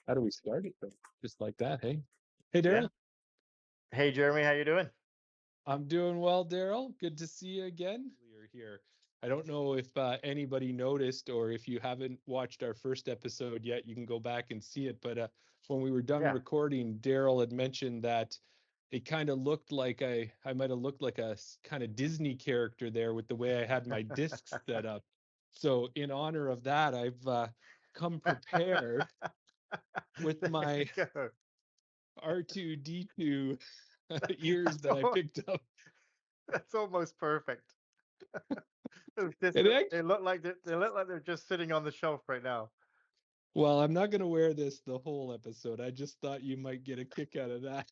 How do we start it though? Just like that, hey? Hey, Yeah. Daryl. Hey, Jeremy, how you doing? I'm doing well, Daryl. Good to see you again. You're here. I don't know if anybody noticed or if you haven't watched our first episode yet, you can go back and see it. But when we were done Yeah. recording, Daryl had mentioned that it kind of looked like I might have looked like a kind of Disney character there with the way I had my discs set up. So in honor of that, I've come prepared with There my you go. R2D2 ears That's that I almost, picked up. that's almost perfect. And They look like they're just sitting on the shelf right now. well, I'm not going to wear this the whole episode. I just thought you might get a kick out of that.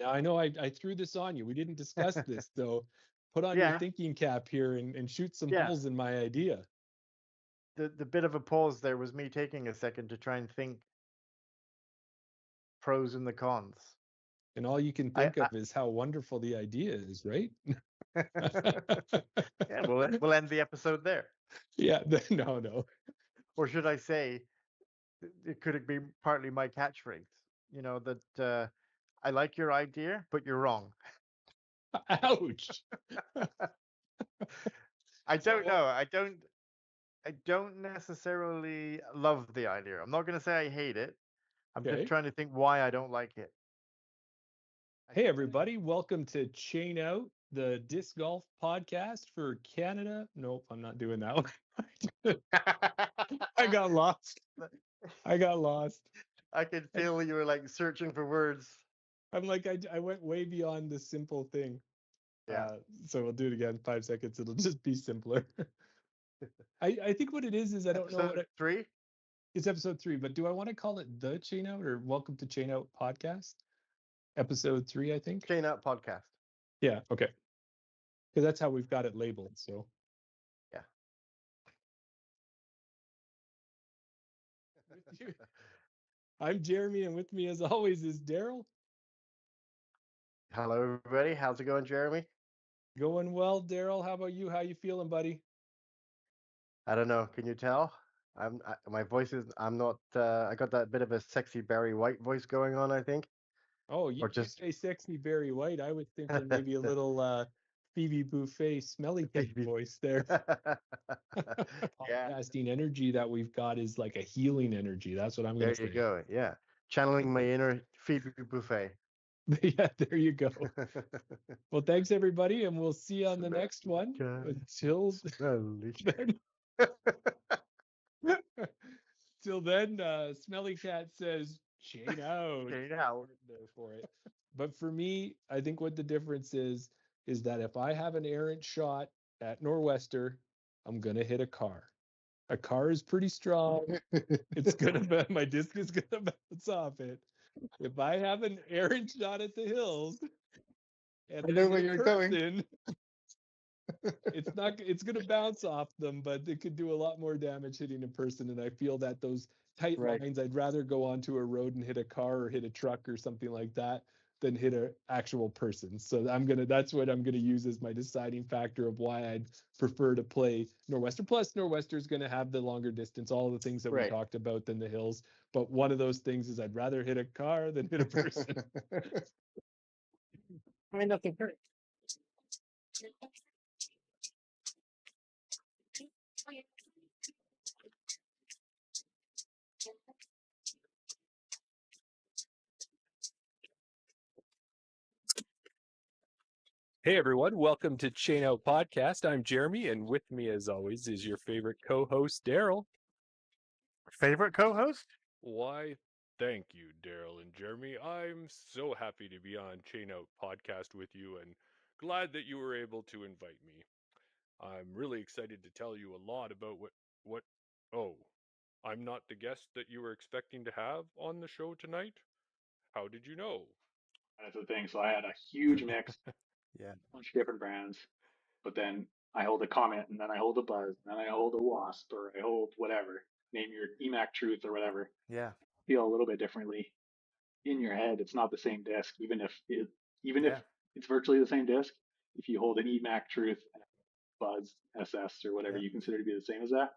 Now, I know I threw this on you. We didn't discuss Okay. this, so put on your Yeah. thinking cap here and shoot some Yeah. holes in my idea. The bit of a pause there was me taking a second to try and think pros and the cons. And all you can I, think of is how wonderful the idea is, right? yeah, we'll end the episode there. Yeah, no. Or should I say, it could be partly my catchphrase? You know that I like your idea, but you're wrong. Ouch. I So don't know. I don't necessarily love the idea. I'm not going to say I hate it. I'm just okay. trying to think why I don't like it. I Hey, think everybody. Welcome to Chain Out, the disc golf podcast for Canada. Nope, I'm not doing that one. I got lost. I got lost. I could I, feel you were like searching for words. I'm like, I went way beyond the simple thing. Yeah. So we'll do it again. 5 seconds. It'll just be simpler. I think what it is I don't know what Episode 3? it's episode 3, but do I want to call it the Chain Out or Welcome to Chain Out podcast? Episode 3, I think. Chain Up Podcast. Yeah, okay. Because that's how we've got it labeled. So Yeah. with you, I'm Jeremy, and with me as always is Daryl. Hello, everybody. How's it going, Jeremy? Going well, Daryl. How about you? How you feeling, buddy? I don't know. Can you tell? My voice is. I'm not. I got that bit of a sexy Barry White voice going on, I think, Oh, or you just say sexy Barry White. I was thinking maybe a little Phoebe Buffet smelly cat maybe. voice there. Yeah. Podcasting energy that we've got is like a healing energy. That's what I'm There gonna you say. go. Yeah. Channeling my inner Phoebe Buffet. Yeah, there you go. Well, thanks everybody, and we'll see you on the next one. Until then, till then, Smelly Cat says, chain out Okay, now. there for it. But for me, I think what the difference is that if I have an errant shot at Nor'Wester, I'm gonna hit a car. A car is pretty strong. It's gonna my disc is gonna bounce off it. If I have an errant shot at the hills and I I know where hit a you're going. person, it's gonna bounce off them, but it could do a lot more damage hitting a person. And I feel that those tight Right. lines, I'd rather go onto a road and hit a car or hit a truck or something like that than hit an actual person. So that's what I'm gonna use as my deciding factor of why I'd prefer to play Nor'Wester. Plus, Nor'Wester is gonna have the longer distance, all the things that we Right. talked about than the hills. But one of those things is I'd rather hit a car than hit a person. I nothing hurt. Hey everyone, welcome to Chain Out Podcast. I'm Jeremy, and with me, as always, is your favorite co-host, Daryl. Favorite co-host? Why, thank you, Daryl and Jeremy. I'm so happy to be on Chain Out Podcast with you, and glad that you were able to invite me. I'm really excited to tell you a lot about what. Oh, I'm not the guest that you were expecting to have on the show tonight. How did you know? That's the thing. So I had a huge mix, Yeah. a bunch of different brands, but then I hold a Comet, and then I hold a Buzz, and then I hold a Wasp, or I hold whatever. Name your EMAC Truth or whatever. Yeah. Feel a little bit differently in your head. It's not the same disc, even if Yeah. it's virtually the same disc. If you hold an EMAC Truth and a Buzz SS or whatever Yeah. you consider to be the same as that,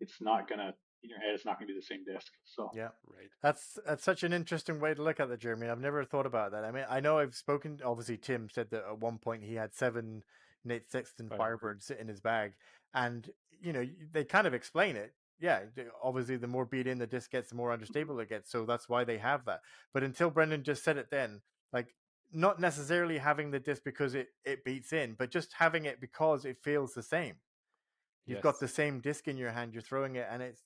it's not gonna in your head it's not going to be the same disc. So Yeah. Right. That's such an interesting way to look at it, Jeremy. I've never thought about that. I mean, I know I've spoken. Obviously, Tim said that at one point he had 7 Nate Sexton Firebirds in his bag, and they kind of explain it. Yeah, obviously, the more beat in the disc gets, the more understable it gets. So that's why they have that. But until Brendan just said it, then like not necessarily having the disc because it beats in, but just having it because it feels the same. You've got Yes. the same disc in your hand, you're throwing it, and it's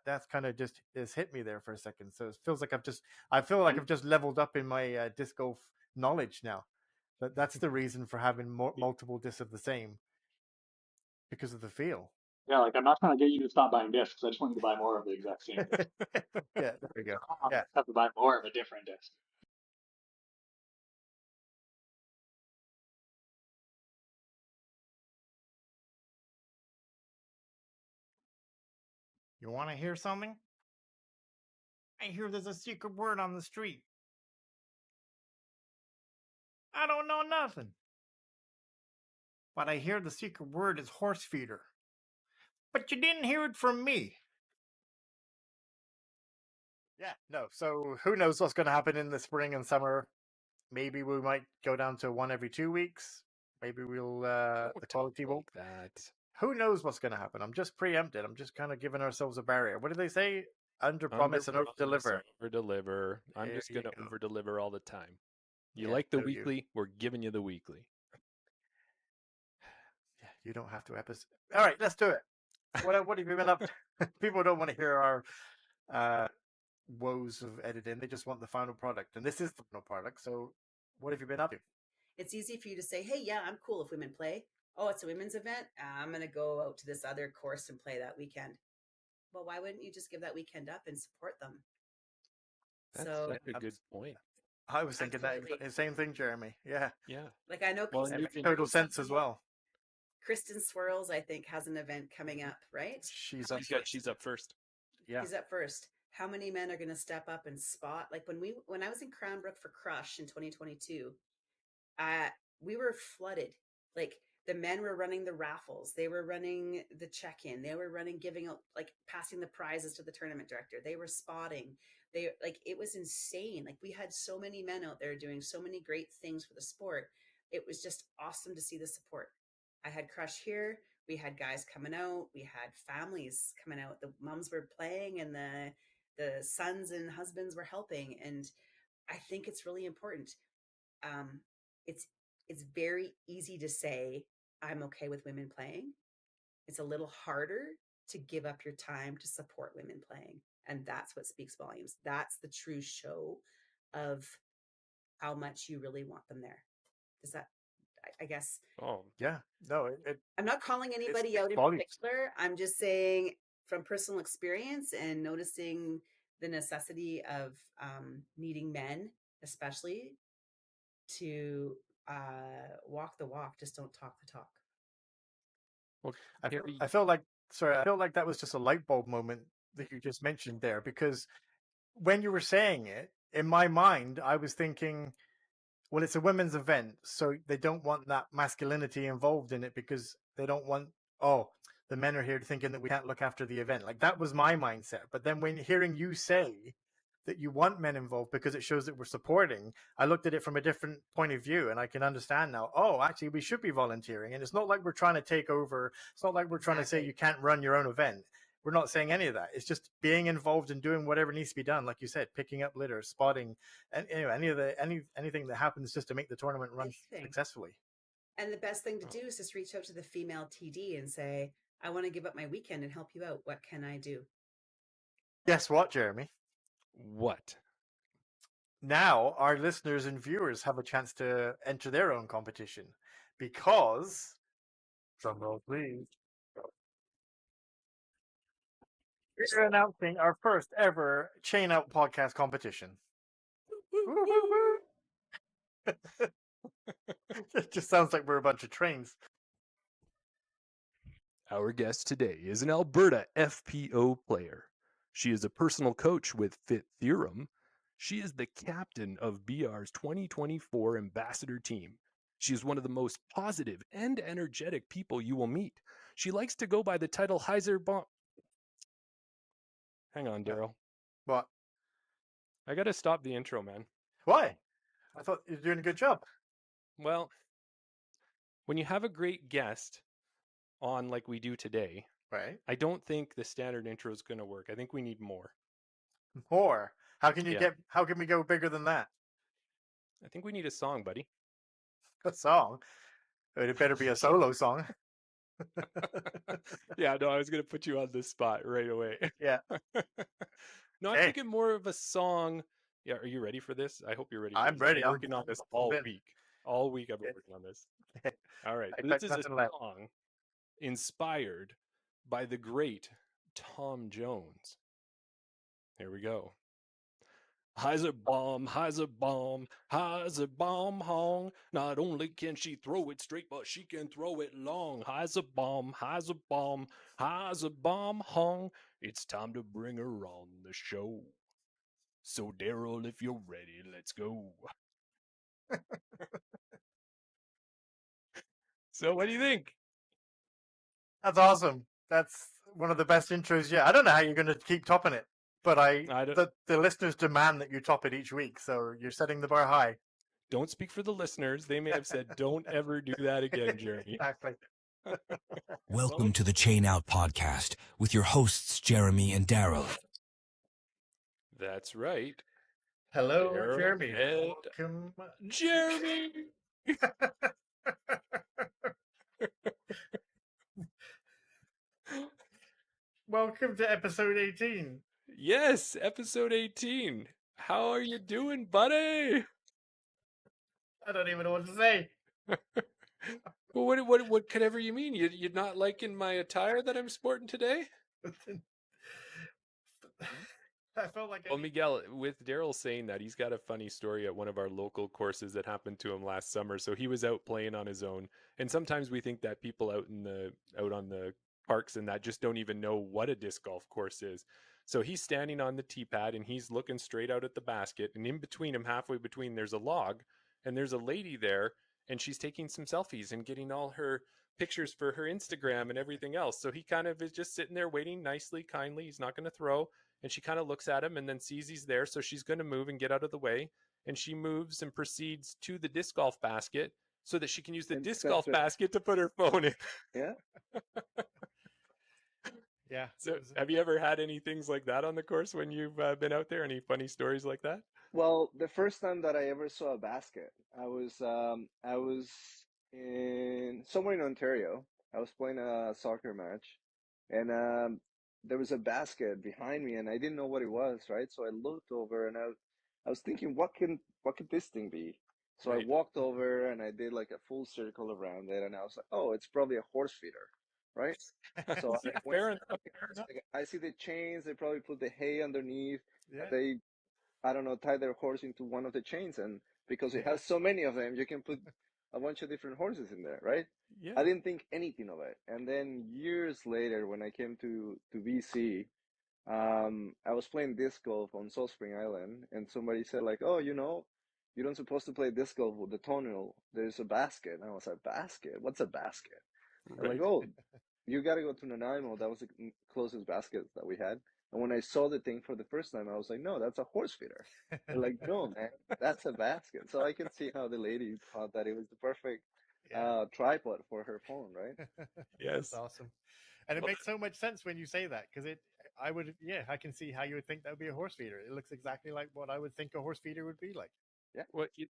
that's kind of just hit me there for a second. So it feels like I've just leveled up in my disc golf knowledge now. That's the reason for having multiple discs of the same, because of the feel. yeah, like I'm not trying to get you to stop buying discs. I just want you to buy more of the exact same disc. Yeah, there we go. I Yeah. have to buy more of a different disc. You want to hear something? I hear there's a secret word on the street. I don't know nothing. But I hear the secret word is horse feeder. But you didn't hear it from me. Yeah, no. So who knows what's going to happen in the spring and summer? Maybe we might go down to 1 every 2 weeks. Maybe we'll the quality won't. Like that. Who knows what's going to happen? I'm just preempted. I'm just kind of giving ourselves a barrier. What do they say? Under promise and over deliver. Over deliver. I'm There just you gonna go. over deliver all the time. You Yeah, like the so you. weekly? We're giving you the weekly. Yeah, you don't have to episode. All right, let's do it. What have you been up to? People don't want to hear our woes of editing. They just want the final product, and this is the final product. So, what have you been up to? It's easy for you to say, hey, yeah, I'm cool if women play. Oh, it's a women's event. I'm going to go out to this other course and play that weekend. Well, why wouldn't you just give that weekend up and support them? That's So such a good point. I was thinking Absolutely. that same thing, Jeremy. Yeah, Yeah. like I know Well, Kristen you makes can- total sense as well. Kristen Swirls, I think, has an event coming up, right? She's She's up first. Yeah. He's up first. How many men are going to step up and spot? Like when I was in Cranbrook for Crush in 2022, we were flooded. Like the men were running the raffles, they were running the check-in, they were running, giving out, like passing the prizes to the tournament director, they were spotting. They like it was insane. Like we had so many men out there doing so many great things for the sport. It was just awesome to see the support. I had Crush here. We had guys coming out. We had families coming out. The moms were playing, and the sons and husbands were helping. And I think it's really important. Um, it's it's very easy to say I'm okay with women playing. It's a little harder to give up your time to support women playing, and that's what speaks volumes. That's the true show of how much you really want them there. Does that? I guess. Oh, Yeah. No, I'm not calling anybody out in particular. I'm just saying from personal experience and noticing the necessity of needing men, especially to walk the walk, just don't talk the talk. well, I felt like that was just a light bulb moment that you just mentioned there, because when you were saying it, in my mind, I was thinking, well, it's a women's event, so they don't want that masculinity involved in it because they don't want, the men are here thinking that we can't look after the event. Like that was my mindset. But then when hearing you say that you want men involved because it shows that we're supporting, I looked at it from a different point of view, and I can understand now. Oh, actually, we should be volunteering, and it's not like we're trying to take over. It's not like we're trying to say you can't run your own event. We're not saying any of that. It's just being involved and doing whatever needs to be done, like you said, picking up litter, spotting, and anything that happens just to make the tournament run successfully. And the best thing to do is just reach out to the female TD and say, I want to give up my weekend and help you out. What can I do? Guess what, Jeremy? What? Now our listeners and viewers have a chance to enter their own competition, because, drumroll please, we're announcing our first ever Chain Out podcast competition. It just sounds like we're a bunch of trains. Our guest today is an Alberta FPO player. She is a personal coach with Fit Theorem. She is the captain of BR's 2024 ambassador team. She is one of the most positive and energetic people you will meet. She likes to go by the title Heiser Bomb. Hang on, Daryl. What? I gotta stop the intro, man. Why? I thought you were doing a good job. Well, when you have a great guest on like we do today, Right. I don't think the standard intro is gonna work. I think we need more. More. How can you Yeah. get? How can we go bigger than that? I think we need a song, buddy. A song. It better be a solo song. Yeah, no, I was gonna put you on the spot right away. Yeah. No, I'm Hey. thinking more of a song. Yeah, are you ready for this? I hope you're ready. I'm this. ready. I've been I'm working on this all all in. week. All week I've been Yeah. working on this. All right. I This expect is a nothing less. song inspired by the great Tom Jones. Here we go. High's a bomb, high's a bomb, high's a bomb hong. Not only can she throw it straight, but she can throw it long. High's a bomb, high's a bomb, high's a bomb hong. It's time to bring her on the show. So Daryl, if you're ready, let's go. So what do you think? That's awesome. That's one of the best intros yet. I don't know how you're going to keep topping it, but I don't, the listeners demand that you top it each week. So you're setting the bar high. don't speak for the listeners. They may have said, don't ever do that again, Jeremy. Exactly. Welcome to the Chain Out Podcast with your hosts, Jeremy and Daryl. That's right. Hello, Daryl Jeremy. and Welcome. Jeremy. Welcome to episode 18. Yes, episode 18. How are you doing, buddy? I don't even know what to say. Well, what whatever you mean? You're not liking my attire that I'm sporting today? I felt like Well, Miguel, with Daryl saying that, he's got a funny story at one of our local courses that happened to him last summer. So he was out playing on his own, and sometimes we think that people out on the parks and that just don't even know what a disc golf course is. So he's standing on the tee pad and he's looking straight out at the basket, and in between him, halfway between, there's a log, and there's a lady there, and she's taking some selfies and getting all her pictures for her Instagram and everything else. So he kind of is just sitting there waiting nicely, kindly. He's not going to throw. And she kind of looks at him and then sees he's there. So she's going to move and get out of the way. And she moves and proceeds to the disc golf basket so that she can use the And disc that's golf it. basket to put her phone in. Yeah. yeah. So have you ever had any things like that on the course when you've been out there? Any funny stories like that? Well, the first time that I ever saw a basket, I was in somewhere in Ontario. I was playing a soccer match, and there was a basket behind me, and I didn't know what it was, right? So I looked over, and I was thinking, what could this thing be? So I Right. walked over, and I did like a full circle around it, and I was like, oh, it's probably a horse feeder, right? So Yeah, I went, fair enough. I see the chains. They probably put the hay underneath. Yeah. They, I don't know, tie their horse into one of the chains, and because it has so many of them, you can put a bunch of different horses in there, right? Yeah. I didn't think anything of it. And then years later, when I came to BC, I was playing disc golf on Salt Spring Island, and somebody said like, "Oh, you don't supposed to play disc golf with the tunnel. There's a basket." And I was like, "Basket? What's a basket?" They're Right. like, "Oh, you got to go to Nanaimo. That was the closest basket that we had." And when I saw the thing for the first time, I was like, "No, that's a horse feeder." They're like, "No, man, that's a basket." So I can see how the lady thought that it was the perfect Yeah. tripod for her phone, right? Yes. That's awesome. And it makes so much sense when you say that because I can see how you would think that would be a horse feeder. It looks exactly like what I would think a horse feeder would be like. What you,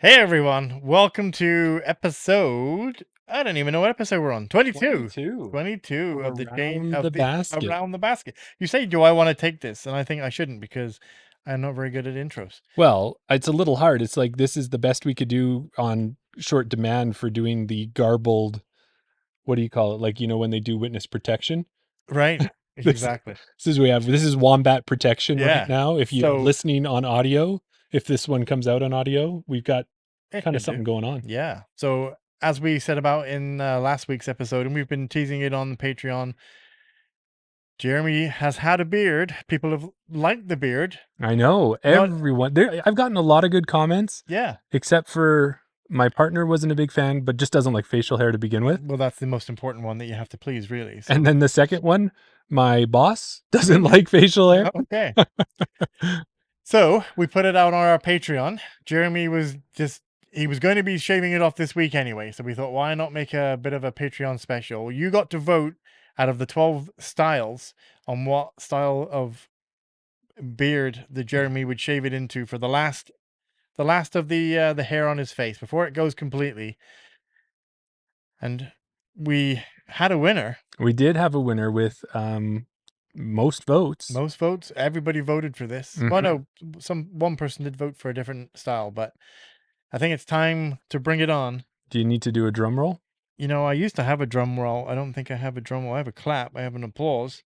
Hey everyone, welcome to episode. I don't even know what episode we're on. 22. 22 of the chain Around of the the basket. Around the Basket. You say, do I want to take this? And I think I shouldn't because I'm not very good at intros. Well, it's a little hard. It's like this is the best we could do on short demand for doing the garbled, what do you call it? Like, when they do witness protection. Right. This, Exactly. this is wombat protection Yeah. right now. If you're So- listening on audio, if this one comes out on audio, we've got It kind should of something do. going on. Yeah. So as we said about in last week's episode, and we've been teasing it on the Patreon, Jeremy has had a beard. People have liked the beard. I know. Everyone there. I've gotten a lot of good comments, Yeah. except for my partner wasn't a big fan, but just doesn't like facial hair to begin with. Well, that's the most important one that you have to please, really. So. And then the second one, my boss doesn't like facial hair. Okay. So we put it out on our Patreon. Jeremy was he was going to be shaving it off this week anyway. So we thought, why not make a bit of a Patreon special? You got to vote out of the 12 styles on what style of beard that Jeremy would shave it into for the last of the hair on his face before it goes completely. And we had a winner. We did have a winner with most votes. Most votes. Everybody voted for this. Mhm. Well, no, one person did vote for a different style, but I think it's time to bring it on. Do you need to do a drum roll? I used to have a drum roll. I don't think I have a drum roll. I have a clap. I have an applause.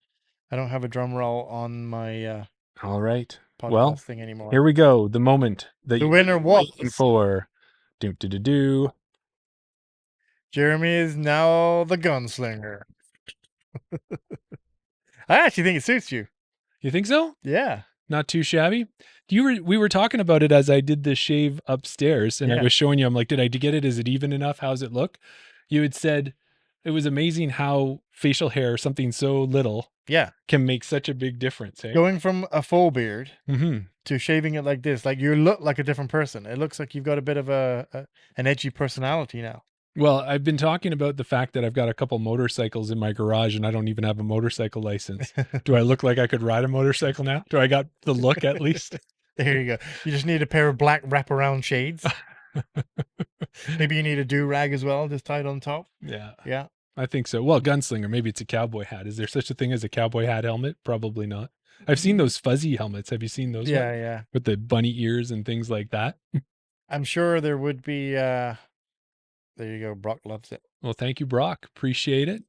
I don't have a drum roll on my All right. podcast Well, thing anymore. here we go. The moment that The you winner was waiting for. Do. Jeremy is now the gunslinger. I actually think it suits you. You think so? Yeah. Not too shabby. We were talking about it as I did the shave upstairs, and I Yeah. was showing you. I'm like, did I get it? Is it even enough? How's it look? You had said it was amazing how facial hair, something so little, Yeah. can make such a big difference. Hey? Going from a full beard Mm-hmm. to shaving it like this, like you look like a different person. It looks like you've got a bit of an edgy personality now. Well, I've been talking about the fact that I've got a couple motorcycles in my garage and I don't even have a motorcycle license. Do I look like I could ride a motorcycle now? Do I got the look at least? There you go. You just need a pair of black wraparound shades. Maybe you need a do-rag as well, just tied on top. Yeah, Yeah. I think so. Well, gunslinger, maybe it's a cowboy hat. Is there such a thing as a cowboy hat helmet? Probably not. I've seen those fuzzy helmets. Have you seen those? Yeah, ones? yeah. With the bunny ears and things like that. I'm sure there would be there you go. Brock loves it. Well, thank you, Brock. Appreciate it.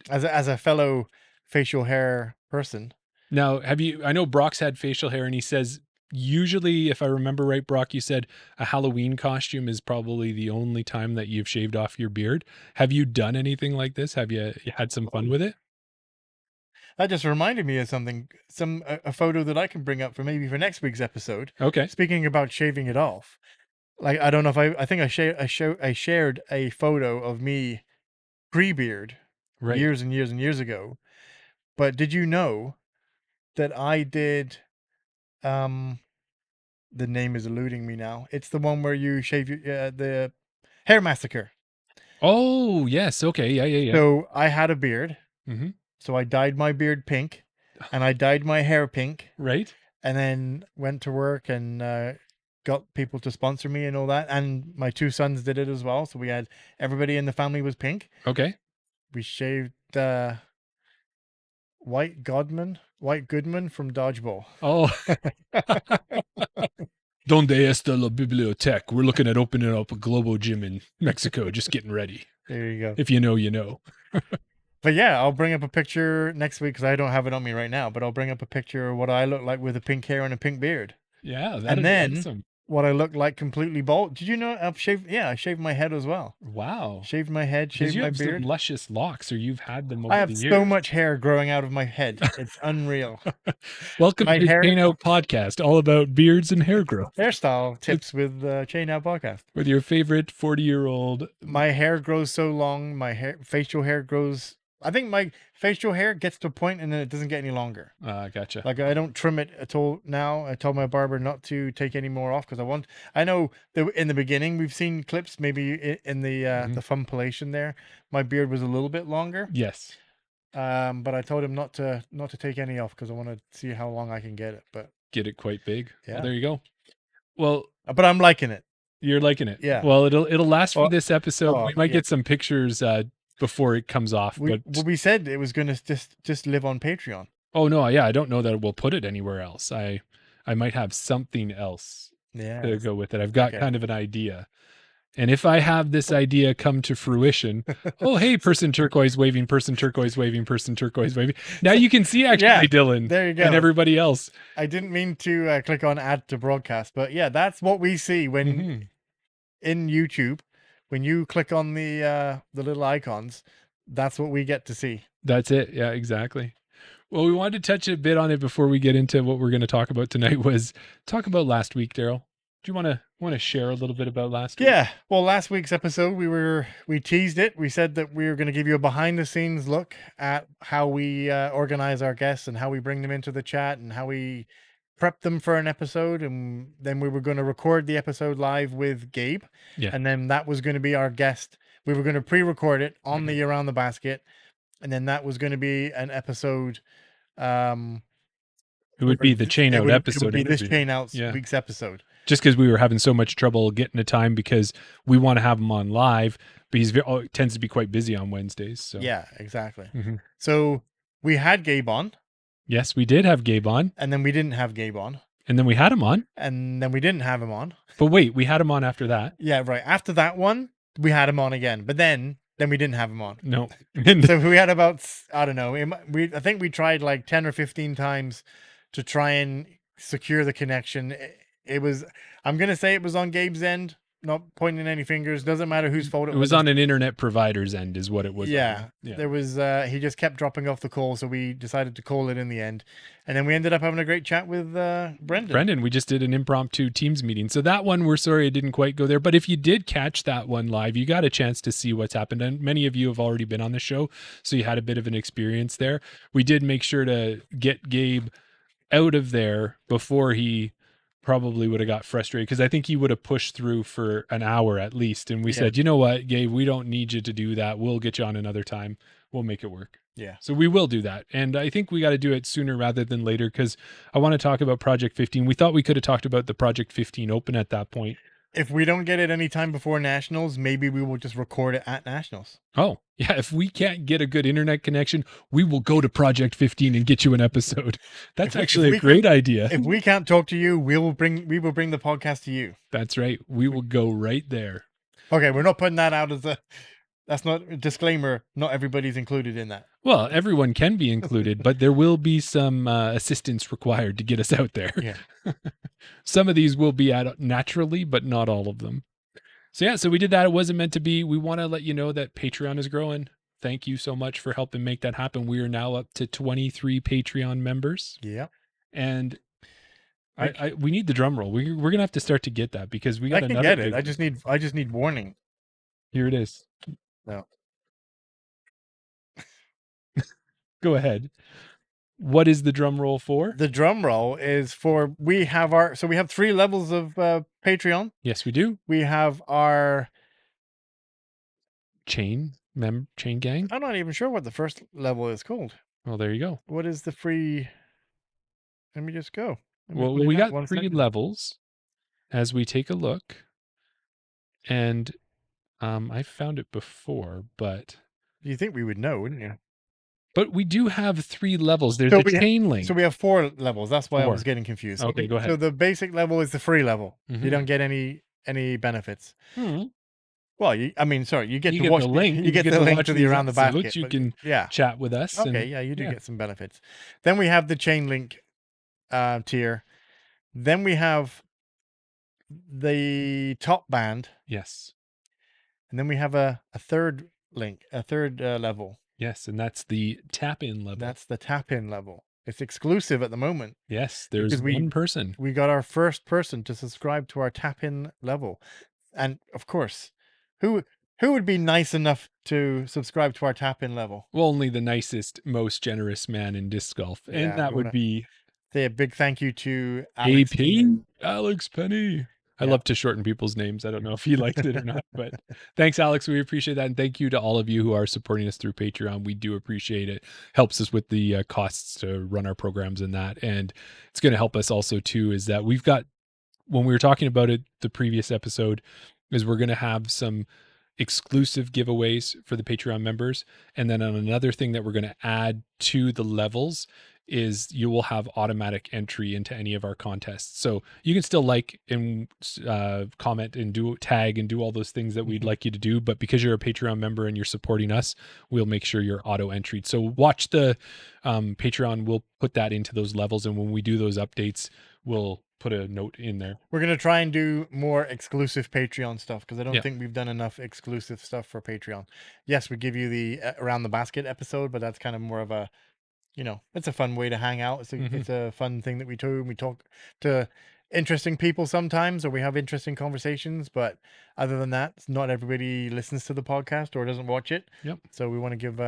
As a fellow facial hair person. Now, I know Brock's had facial hair and he says, usually, if I remember right, Brock, you said a Halloween costume is probably the only time that you've shaved off your beard. Have you done anything like this? Have you had some fun with it? That just reminded me of something, a photo that I can bring up for maybe for next week's episode. Okay. Speaking about shaving it off, like I don't know if I think I shared a photo of me pre-beard Right. years and years and years ago. But did you know that I did the name is eluding me now. It's the one where you shave the Hair Massacre. Oh, yes. Okay. Yeah. So I had a beard. Mhm. So I dyed my beard pink and I dyed my hair pink Right. and then went to work and got people to sponsor me and all that. And my two sons did it as well. So we had everybody in the family was pink. Okay. We shaved White Goodman from Dodgeball. Oh. Donde está la biblioteca? We're looking at opening up a Globo gym in Mexico. Just getting ready. There you go. If you know, you know. But yeah, I'll bring up a picture next week because I don't have it on me right now. But I'll bring up a picture of what I look like with a pink hair and a pink beard. Yeah. And then awesome. what I look like completely bald. Did you know I shaved my head as well? Wow. Shaved my head, 'Cause shaved you my have beard. some luscious locks, or you've had them over I have the so years. much hair growing out of my head. It's unreal. Welcome My to hair- Chain Out Podcast, all about beards and hair growth Hairstyle tips with Chain Out Podcast. with your favorite 40-year-old. My hair grows so long. My facial hair grows. I think my facial hair gets to a point and then it doesn't get any longer. Gotcha. Like I don't trim it at all now. I told my barber not to take any more off because I know that in the beginning we've seen clips maybe in the the Funpilation there. My beard was a little bit longer. Yes. But I told him not to take any off because I want to see how long I can get it. But Get it quite big. Yeah. Well, there you go. Well, I'm liking it. You're liking it. Yeah. Well, it'll last for Well, this episode. We might yeah. get some pictures before it comes off. But we said it was going to just live on Patreon. oh no, yeah, I don't know that we'll put it anywhere else. I might have something else to go with it. I've got kind of an idea. And if I have this idea come to fruition, oh, hey, person turquoise waving, person turquoise waving, person turquoise waving. Now you can see actually Yeah, Dylan there you go. and everybody else. I didn't mean to click on add to broadcast, but yeah, that's what we see when Mhm. in YouTube, when you click on the little icons, that's what we get to see. That's it. Yeah, exactly. Well, we wanted to touch a bit on it before we get into what we're going to talk about tonight. Was talk about last week, Daryl. Do you want to share a little bit about last week? Yeah. Well, last week's episode, we teased it. We said that we were going to give you a behind the scenes look at how we organize our guests and how we bring them into the chat and how we prep them for an episode. And then we were going to record the episode live with Gabe. Yeah. And then that was going to be our guest. We were going to pre-record it on the Around the Basket. And then that was going to be an episode. It would be the Chain Out episode. It would be this interview. Chain Out Yeah. week's episode. Just because we were having so much trouble getting a time because we want to have him on live, but he tends to be quite busy on Wednesdays. So Yeah, exactly. Mhm. So we had Gabe on, yes, we did have Gabe on, and then we didn't have Gabe on, and then we had him on. and then we didn't have him on. But wait, we had him on after that. Yeah, right. After that one, we had him on again, but then we didn't have him on. No. So we had about, I don't know, I think we tried like 10 or 15 times to try and secure the connection. It was, I'm going to say it was on Gabe's end, not pointing any fingers. Doesn't matter whose fault It was on an internet provider's end is what it was. Yeah, on. Yeah. there was, he just kept dropping off the call, so we decided to call it in the end. And then we ended up having a great chat with Brendan. We just did an impromptu Teams meeting. So that one, we're sorry it didn't quite go there. But if you did catch that one live, you got a chance to see what's happened. And many of you have already been on the show, so you had a bit of an experience there. We did make sure to get Gabe out of there before he probably would have got frustrated, because I think he would have pushed through for an hour at least. And we said, you know what, Gabe, we don't need you to do that. We'll get you on another time. We'll make it work. Yeah. So we will do that. And I think we got to do it sooner rather than later, because I want to talk about Project 15. We thought we could have talked about the Project 15 Open at that point. If we don't get it any time before Nationals, maybe we will just record it at Nationals. Oh, yeah. If we can't get a good internet connection, we will go to Project 15 and get you an episode. That's actually a great idea. If we can't talk to you, we will bring the podcast to you. That's right. We will go right there. Okay, we're not putting that out as that's not a disclaimer. Not everybody's included in that. Well, everyone can be included, but there will be some assistance required to get us out there. Yeah. Some of these will be out naturally, but not all of them. So yeah, so we did that. It wasn't meant to be. We want to let you know that Patreon is growing. Thank you so much for helping make that happen. We are now up to 23 Patreon members. Yeah. And we need the drum roll. We're going to have to start to get that, because we got I can another get it. I just need warning. Here it is. No. Go ahead. What is the drum roll for? The drum roll is for, we have 3 levels of Patreon. Yes, we do. We have our Chain gang. I'm not even sure what the first level is called. Well, there you go. What is the free? Let me just go. Well, we got 3 levels as we take a look. And I found it before, but you think we would know, wouldn't you? But we do have 3 levels. There's a chain link. So we have 4 levels. That's why I was getting confused. Okay, go ahead. So the basic level is the free level. Mhm. You don't get any benefits. Hmm. Well, you get You to get watch the link. You get the link watch to the these Around the Basket. episodes. You but can yeah, chat with us. okay, and- yeah, you do yeah. get some benefits. Then we have the chain link tier. Then we have the top band, Yes. and then we have a third link, a third level. Yes, and that's the tap-in level. That's the tap-in level. It's exclusive at the moment. Yes, there's because we- one person. We got our first person to subscribe to our tap-in level, and of course, who would be nice enough to subscribe to our tap-in level? Well, only the nicest, most generous man in disc golf, Yeah, and that we would wanna be Say a big thank you to Alex. Alex Penny. I Yeah. love to shorten people's names. I don't know if he liked it or not, but thanks, Alex. We appreciate that. And thank you to all of you who are supporting us through Patreon. We do appreciate it. Helps us with the costs to run our programs and that. And it's going to help us also too, is that we've got when we were talking about it, the previous episode, is we're going to have some exclusive giveaways for the Patreon members. And then on another thing that we're going to add to the levels is you will have automatic entry into any of our contests. So you can still like and comment and do tag and do all those things that we'd like you to do. But because you're a Patreon member and you're supporting us, we'll make sure you're auto entered. So watch the Patreon. We'll put that into those levels. And when we do those updates, we'll put a note in there. We're going to try and do more exclusive Patreon stuff because I don't Yeah. think we've done enough exclusive stuff for Patreon. Yes, we give you the Around the Basket episode, but that's kind of more of a, it's a fun way to hang out. It's a fun thing that we do. We talk to interesting people sometimes, or we have interesting conversations. But other than that, not everybody listens to the podcast or doesn't watch it. Yep. So we want to give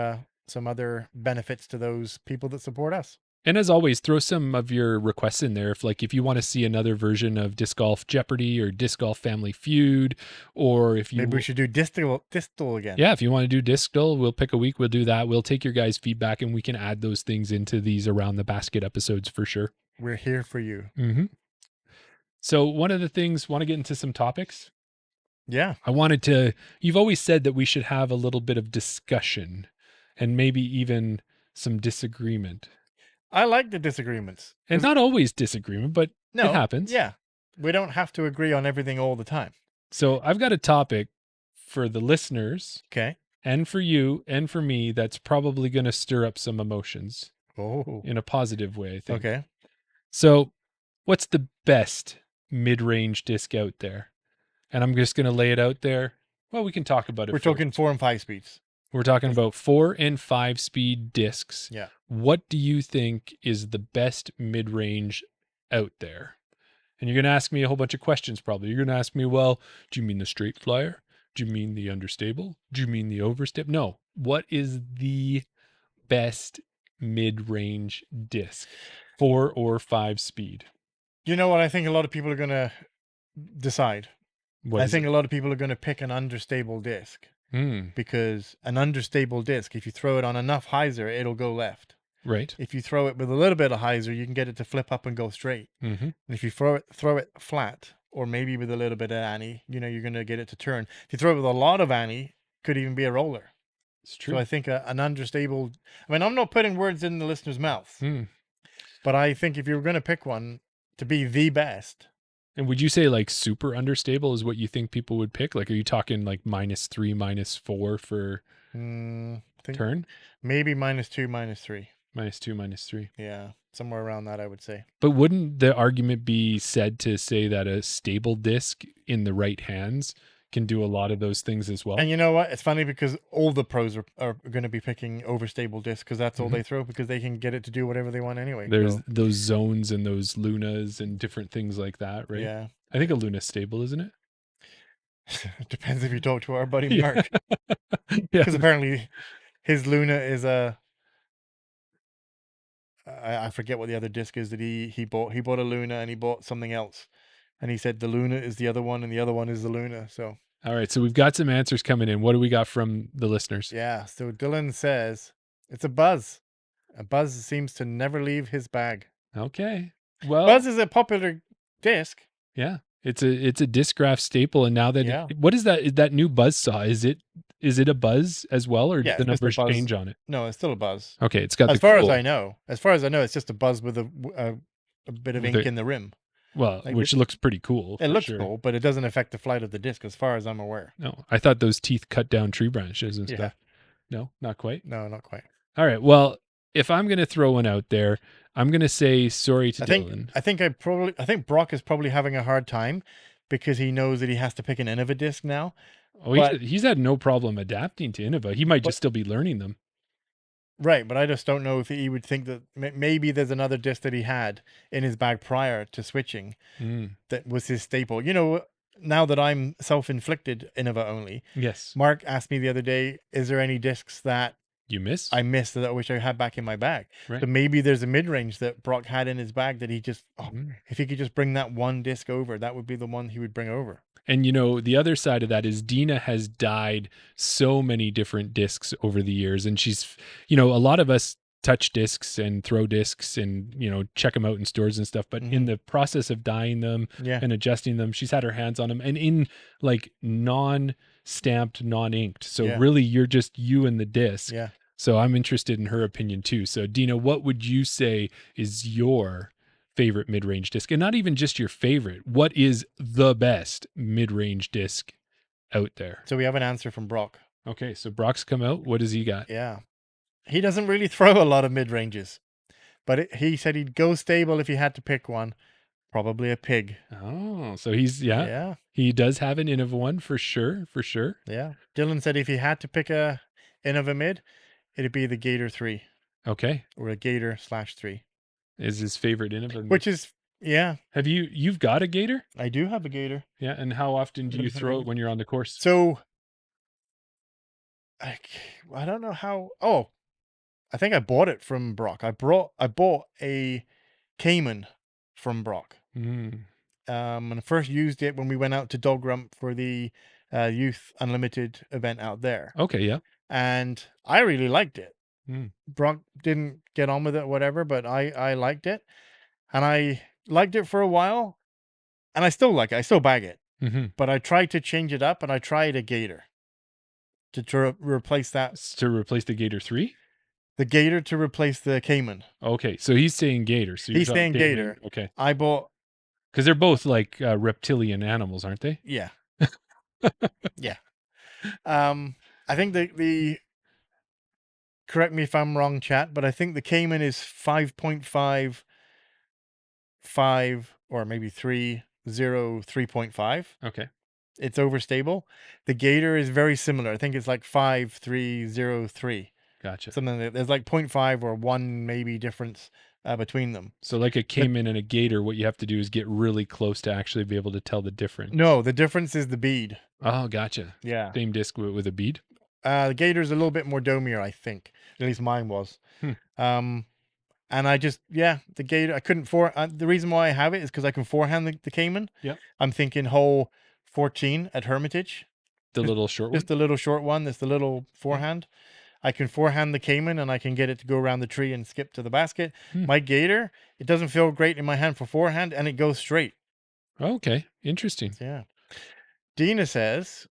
some other benefits to those people that support us. And as always, throw some of your requests in there. If you want to see another version of Disc Golf Jeopardy or Disc Golf Family Feud, or if you Maybe we should do Distal again. Yeah, if you want to do Distal, we'll pick a week, we'll do that. We'll take your guys' feedback and we can add those things into these Around the Basket episodes for sure. We're here for you. Mm-hmm. So one of the things, want to get into some topics? Yeah. You've always said that we should have a little bit of discussion and maybe even some disagreement. I like the disagreements. And not always disagreement, but it happens. Yeah. We don't have to agree on everything all the time. So I've got a topic for the listeners. Okay. And for you and for me that's probably going to stir up some emotions. Oh. In a positive way, I think. Okay. So what's the best mid-range disc out there? And I'm just going to lay it out there. Well, we can talk about it. We're talking 4 and 5 speeds. We're talking about 4 and 5 speed discs. Yeah. What do you think is the best mid-range out there? And you're going to ask me a whole bunch of questions probably. You're going to ask me, well, do you mean the straight flyer? Do you mean the understable? Do you mean the overstep? No. What is the best mid-range disc? 4 or 5 speed? You know what? I think a lot of people are going to decide. I think a lot of people are going to pick an understable disc. Because an understable disc, if you throw it on enough hyzer, it'll go left. Right. If you throw it with a little bit of hyzer, you can get it to flip up and go straight. Mm-hmm. And if you throw it flat, or maybe with a little bit of Annie, you're going to get it to turn. If you throw it with a lot of Annie, could even be a roller. It's true. So I think an understable. I mean, I'm not putting words in the listener's mouth, but I think if you were going to pick one to be the best. And would you say like super understable is what you think people would pick? Like, are you talking like -3, -4 for turn? Maybe -2, -3. -2, -3. Yeah, somewhere around that, I would say. But wouldn't the argument be said to say that a stable disc in the right hands can do a lot of those things as well? And you know what? It's funny because all the pros are going to be picking overstable discs because that's all they throw because they can get it to do whatever they want anyway. There's those zones and those lunas and different things like that, right? Yeah. I think a luna's stable, isn't it? It depends if you talk to our buddy Mark. Yeah. Because apparently his luna is I forget what the other disc is that he bought. He bought a luna and he bought something else. And he said the luna is the other one and the other one is the luna. So all right, so we've got some answers coming in. What do we got from the listeners? yeah, so Dylan says it's a Buzz. A Buzz seems to never leave his bag. Okay. Well, Buzz is a popular disc. Yeah. It's a Discraft staple, and now that Yeah. what is that? Is that new Buzzsaw? Is it a Buzz as well, or Yeah, did the it's just a numbers Buzz. change on it? No, it's still a Buzz. Okay, it's got As the far as cool- I know, it's just a Buzz with a bit of With ink the- in the rim. well, like which looks pretty cool. It for looks sure. cool, but it doesn't affect the flight of the disc, as far as I'm aware. No, I thought those teeth cut down tree branches and Yeah. stuff. No, not quite. No, not quite. All right. Well, if I'm gonna throw one out there, I'm gonna say sorry to Dylan. I think Brock is probably having a hard time because he knows that he has to pick an Innova disc now. Oh, but- he's had no problem adapting to Innova. He might just still be learning them. Right, but I just don't know if he would think that maybe there's another disc that he had in his bag prior to switching that was his staple. Now that I'm self-inflicted Innova only, Yes. Mark asked me the other day, is there any discs that You miss? I missed that I wish I had back in my bag? Right. So maybe there's a mid-range that Brock had in his bag that he just, if he could just bring that one disc over, that would be the one he would bring over. And the other side of that is Dina has dyed so many different discs over the years. And she's, a lot of us touch discs and throw discs and, check them out in stores and stuff. But in the process of dyeing them Yeah. and adjusting them, she's had her hands on them and in like non-stamped, non-inked. So Yeah. really you're just you and the disc. Yeah. So I'm interested in her opinion too. So Dina, what would you say is your favorite mid-range disc? And not even just your favorite. What is the best mid-range disc out there? So we have an answer from Brock. Okay, so Brock's come out. What does he got? Yeah. He doesn't really throw a lot of mid-ranges, but he said he'd go stable if he had to pick one. Probably a pig. Oh, so he's, he does have an Innova one for sure. Yeah. Dylan said if he had to pick a Innova mid, it'd be the Gator 3 Okay. or a Gator /3. Is his favorite Innova mid. Which is, yeah, Have you've got a Gator? I do have a Gator. Yeah, and how often do you throw it when you're on the course? So, I don't know how. Oh, I think I bought it from Brock. I bought a Cayman from Brock. Mm. And I first used it when we went out to Dog Rump for the Youth Unlimited event out there. Okay, yeah. And I really liked it. Mm. Brock didn't get on with it, whatever, but I liked it. And I liked it for a while. And I still like it. I still bag it. Mm-hmm. But I tried to change it up and I tried a Gator to replace that. To replace the Gator 3? The Gator to replace the Cayman. Okay, so he's saying Gator. So He's saying Gator. Okay. I bought. Because they're both like reptilian animals, aren't they? Yeah. Yeah. I think the correct me if I'm wrong, chat, but I think the Cayman is 5.5, 5, or maybe 3, 0, 3.5. Okay. It's overstable. The Gator is very similar. I think it's like 5, 3, 0, 3. Gotcha. Something like, there's like 0.5 or 1 maybe difference between them. So like a Cayman and a Gator, what you have to do is get really close to actually be able to tell the difference. No, the difference is the bead. Oh, gotcha. Yeah. Same disc with a bead? The Gator's a little bit more domier, I think. At least mine was. And I just, the Gator, I couldn't the reason why I have it is because I can forehand the Cayman. Yep. I'm thinking hole 14 at Hermitage. The little short one? Just the little short one. That's the little forehand. I can forehand the Cayman and I can get it to go around the tree and skip to the basket. My Gator, it doesn't feel great in my hand for forehand and it goes straight. Okay. Interesting. Yeah. Dina says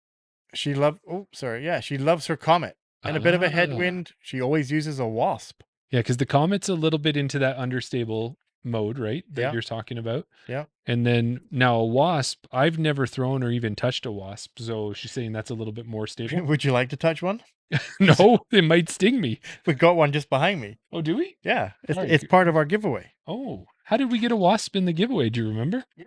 she loves her Comet. And a bit of a headwind, she always uses a Wasp. Yeah, because the Comet's a little bit into that understable mode, right? That you're talking about. Yeah. And then now a Wasp, I've never thrown or even touched a Wasp. So she's saying that's a little bit more stable. Would you like to touch one? No, it might sting me. We've got one just behind me. Oh, do we? Yeah. It's part of our giveaway. Oh, how did we get a Wasp in the giveaway? Do you remember? Yeah.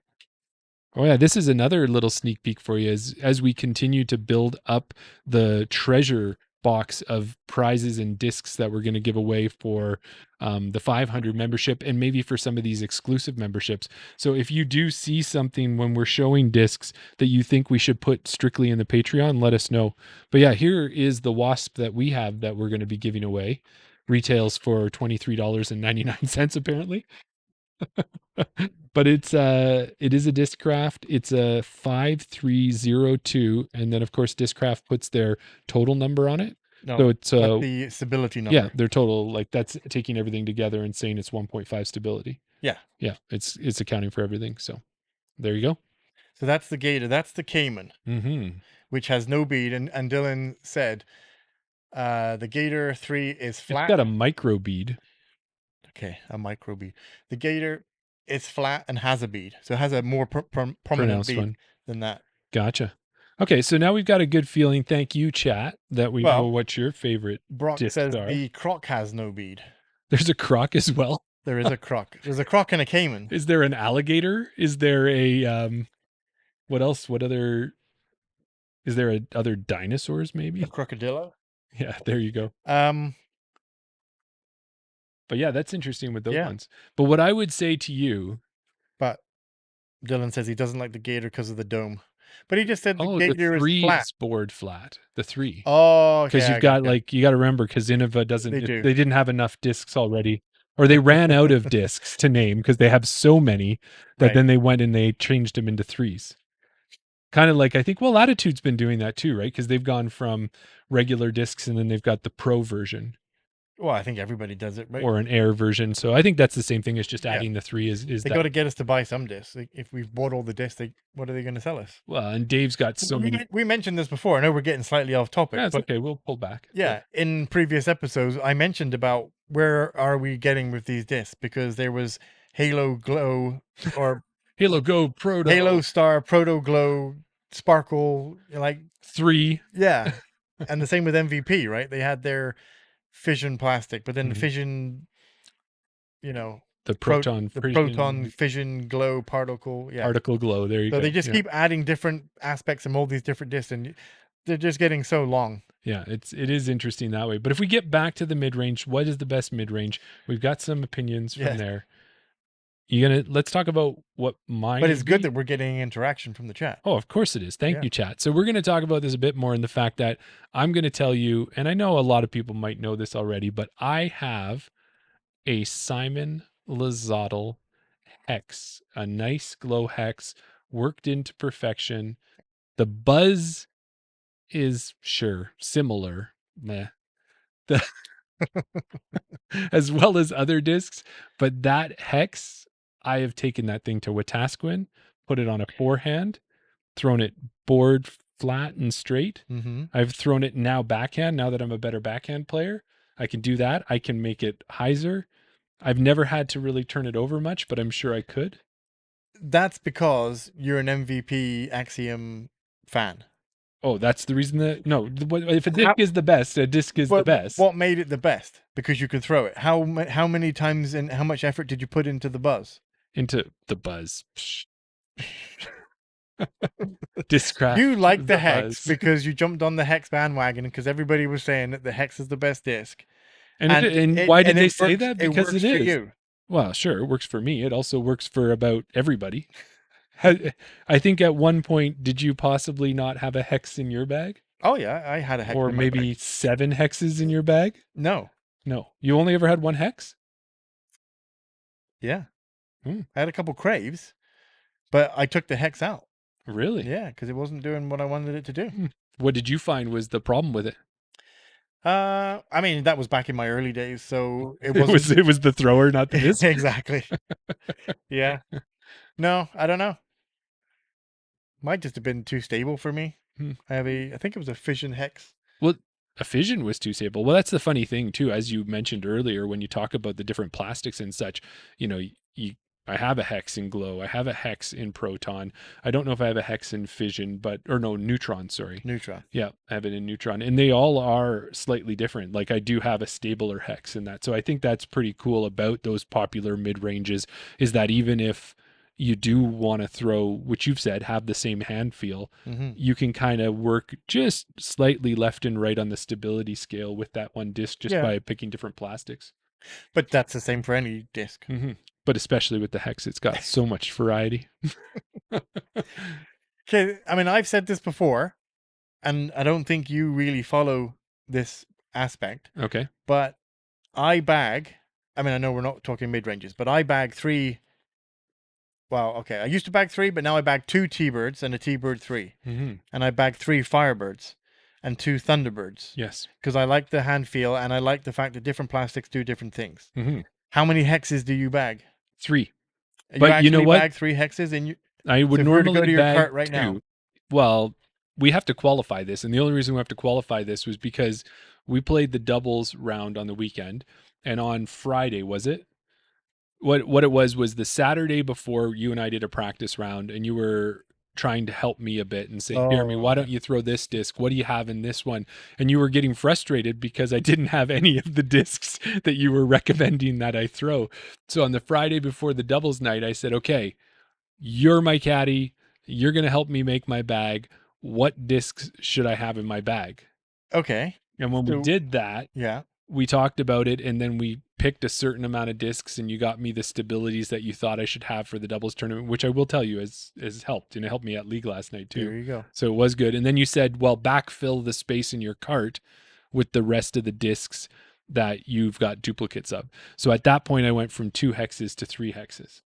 Oh yeah, this is another little sneak peek for you as we continue to build up the treasure box of prizes and discs that we're going to give away for the 500 membership and maybe for some of these exclusive memberships. So if you do see something when we're showing discs that you think we should put strictly in the Patreon, let us know. But yeah, here is the Wasp that we have that we're going to be giving away. Retails for $23.99 apparently. But it is a Discraft. It's a 5302, and then of course Discraft puts their total number on it. No, so it's the stability number. Yeah, their total, like that's taking everything together and saying it's 1.5 stability. Yeah. It's accounting for everything. So there you go. So that's the Gator. That's the Cayman, which has no bead. And Dylan said the Gator 3 is flat. It's got a micro bead. Okay, a micro bead. The Gator is flat and has a bead, so it has a more prominent bead one than that. Gotcha. Okay, so now we've got a good feeling. Thank you, chat, that we know what your favorite Brock discs says are. the Croc has no bead. There's a Croc as well. There is a Croc. There's a Croc and a Cayman. Is there an alligator? Is there a what else? What other? Is there other dinosaurs? Maybe a crocodilo. Yeah, there you go. But yeah, that's interesting with those ones. But what I would say to you, but Dylan says he doesn't like the Gator because of the dome. But he just said the Gator the 3 is flat. Is board flat. The 3. Oh, because you've got you got to remember because Innova doesn't. They didn't have enough discs already, or they ran out of discs to name because they have so many that then they went and they changed them into 3s. Kind of like I think Latitude's been doing that too, right? Because they've gone from regular discs and then they've got the Pro version. Well, I think everybody does it, right? or an air version. So I think that's the same thing as just Yeah. adding the 3 is They that. got to get us to buy some discs. Like, if we've bought all the discs, what are they going to sell us? Well, and Dave's got so many. We mentioned this before. I know we're getting slightly off topic, Yeah, it's but okay. We'll pull back. yeah, in previous episodes, I mentioned about where are we getting with these discs, because there was Halo Glow or Halo Go Proto Halo Star, Proto Glow, Sparkle, like 3. yeah, and the same with MVP, right? They had their fission plastic, but then the Mhm. fission, you know, The proton the fission proton fission glow particle, yeah. particle glow. There you So go. they just Yeah. keep adding different aspects and all these different discs, and they're just getting so long. Yeah, it is interesting that way. But if we get back to the mid range, what is the best mid range? We've got some opinions from Yes. there. Let's talk about what mine. But it's would good be. that we're getting interaction from the chat. Oh, of course it is. Thank Yeah. you, chat. So we're going to talk about this a bit more in the fact that I'm going to tell you, and I know a lot of people might know this already, but I have a Simon Lazadel hex, a nice glow hex, worked into perfection. The buzz is sure similar, meh, as well as other discs, but that hex, I have taken that thing to Wetaskiwin, put it on a forehand, thrown it board flat and straight. Mm-hmm. I've thrown it now backhand. Now that I'm a better backhand player, I can do that. I can make it hyzer. I've never had to really turn it over much, but I'm sure I could. That's because you're an MVP Axiom fan. Oh, that's the reason that if a disc How- is the best, a disc is the But best. what made it the best? Because you could throw it. How many times and how much effort did you put into the buzz? Into the buzz. Discraft. You like the hex buzz. because you jumped on the hex bandwagon because everybody was saying that the hex is the best disc. And why did they say works- that? Because works it for is. you. Well, sure, it works for me. It also works for about everybody. I think at one point, did you possibly not have a hex in your bag? Oh yeah, I had a hex. Or in my maybe bag. 7 hexes in your bag? No. No. You only ever had one hex? Yeah. Hmm. I had a couple craves, but I took the hex out. Really? Yeah, because it wasn't doing what I wanted it to do. What did you find was the problem with it? I mean, that was back in my early days, so it wasn't. It was the thrower, not the disc. Exactly. Yeah. No, I don't know. Might just have been too stable for me. Hmm. I think it was a fission hex. Well, a fission was too stable. Well, that's the funny thing too, as you mentioned earlier, when you talk about the different plastics and such. I have a hex in glow. I have a hex in proton. I don't know if I have a hex in fission, neutron. Sorry, Neutron. yeah, I have it in neutron, and they all are slightly different. Like I do have a stabler hex in that, so I think that's pretty cool about those popular mid ranges. Is that even if you do want to throw, which you've said, have the same hand feel, Mm-hmm. you can kind of work just slightly left and right on the stability scale with that one disc just Yeah. by picking different plastics. But that's the same for any disc. Mm-hmm. But especially with the hex, it's got so much variety. Okay, I mean, I've said this before, and I don't think you really follow this aspect, Okay. but I know we're not talking mid ranges, but I bag 3. Well, okay, I used to bag 3, but now I bag 2 T-Birds and a T-Bird 3. Mm-hmm. And I bag 3 Firebirds and 2 Thunderbirds. Yes. Because I like the hand feel and I like the fact that different plastics do different things. Mm-hmm. How many hexes do you bag? 3. You But you know actually what? bag 3 hexes in you. I would So if we were to go normally to your bag cart right 2. now. Well, we have to qualify this, and the only reason we have to qualify this was because we played the doubles round on the weekend, and on Friday, was it? What it was the Saturday before you and I did a practice round, and you were trying to help me a bit and say, Jeremy, why don't you throw this disc? What do you have in this one? And you were getting frustrated because I didn't have any of the discs that you were recommending that I throw. So on the Friday before the doubles night, I said, okay, you're my caddy. You're going to help me make my bag. What discs should I have in my bag? Okay. And when we did that, Yeah. we talked about it, and then we picked a certain amount of discs, and you got me the stabilities that you thought I should have for the doubles tournament, which I will tell you has helped, and it helped me at league last night too. There you go. So it was good. And then you said, well, backfill the space in your cart with the rest of the discs that you've got duplicates of. So at that point, I went from 2 hexes to 3 hexes.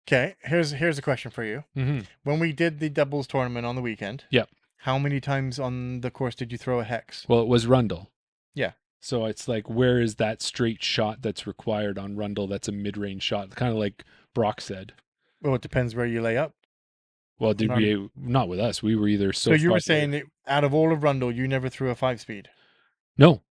Okay. Here's a question for you. Mm-hmm. When we did the doubles tournament on the weekend, Yep. how many times on the course did you throw a hex? Well, it was Rundle. Yeah. So it's like, where is that straight shot that's required on Rundle? That's a mid-range shot, kind of like Brock said. Well, it depends where you lay up. Well, did we not with us? We were either So so you far were saying that out of all of Rundle, you never threw a 5-speed. no.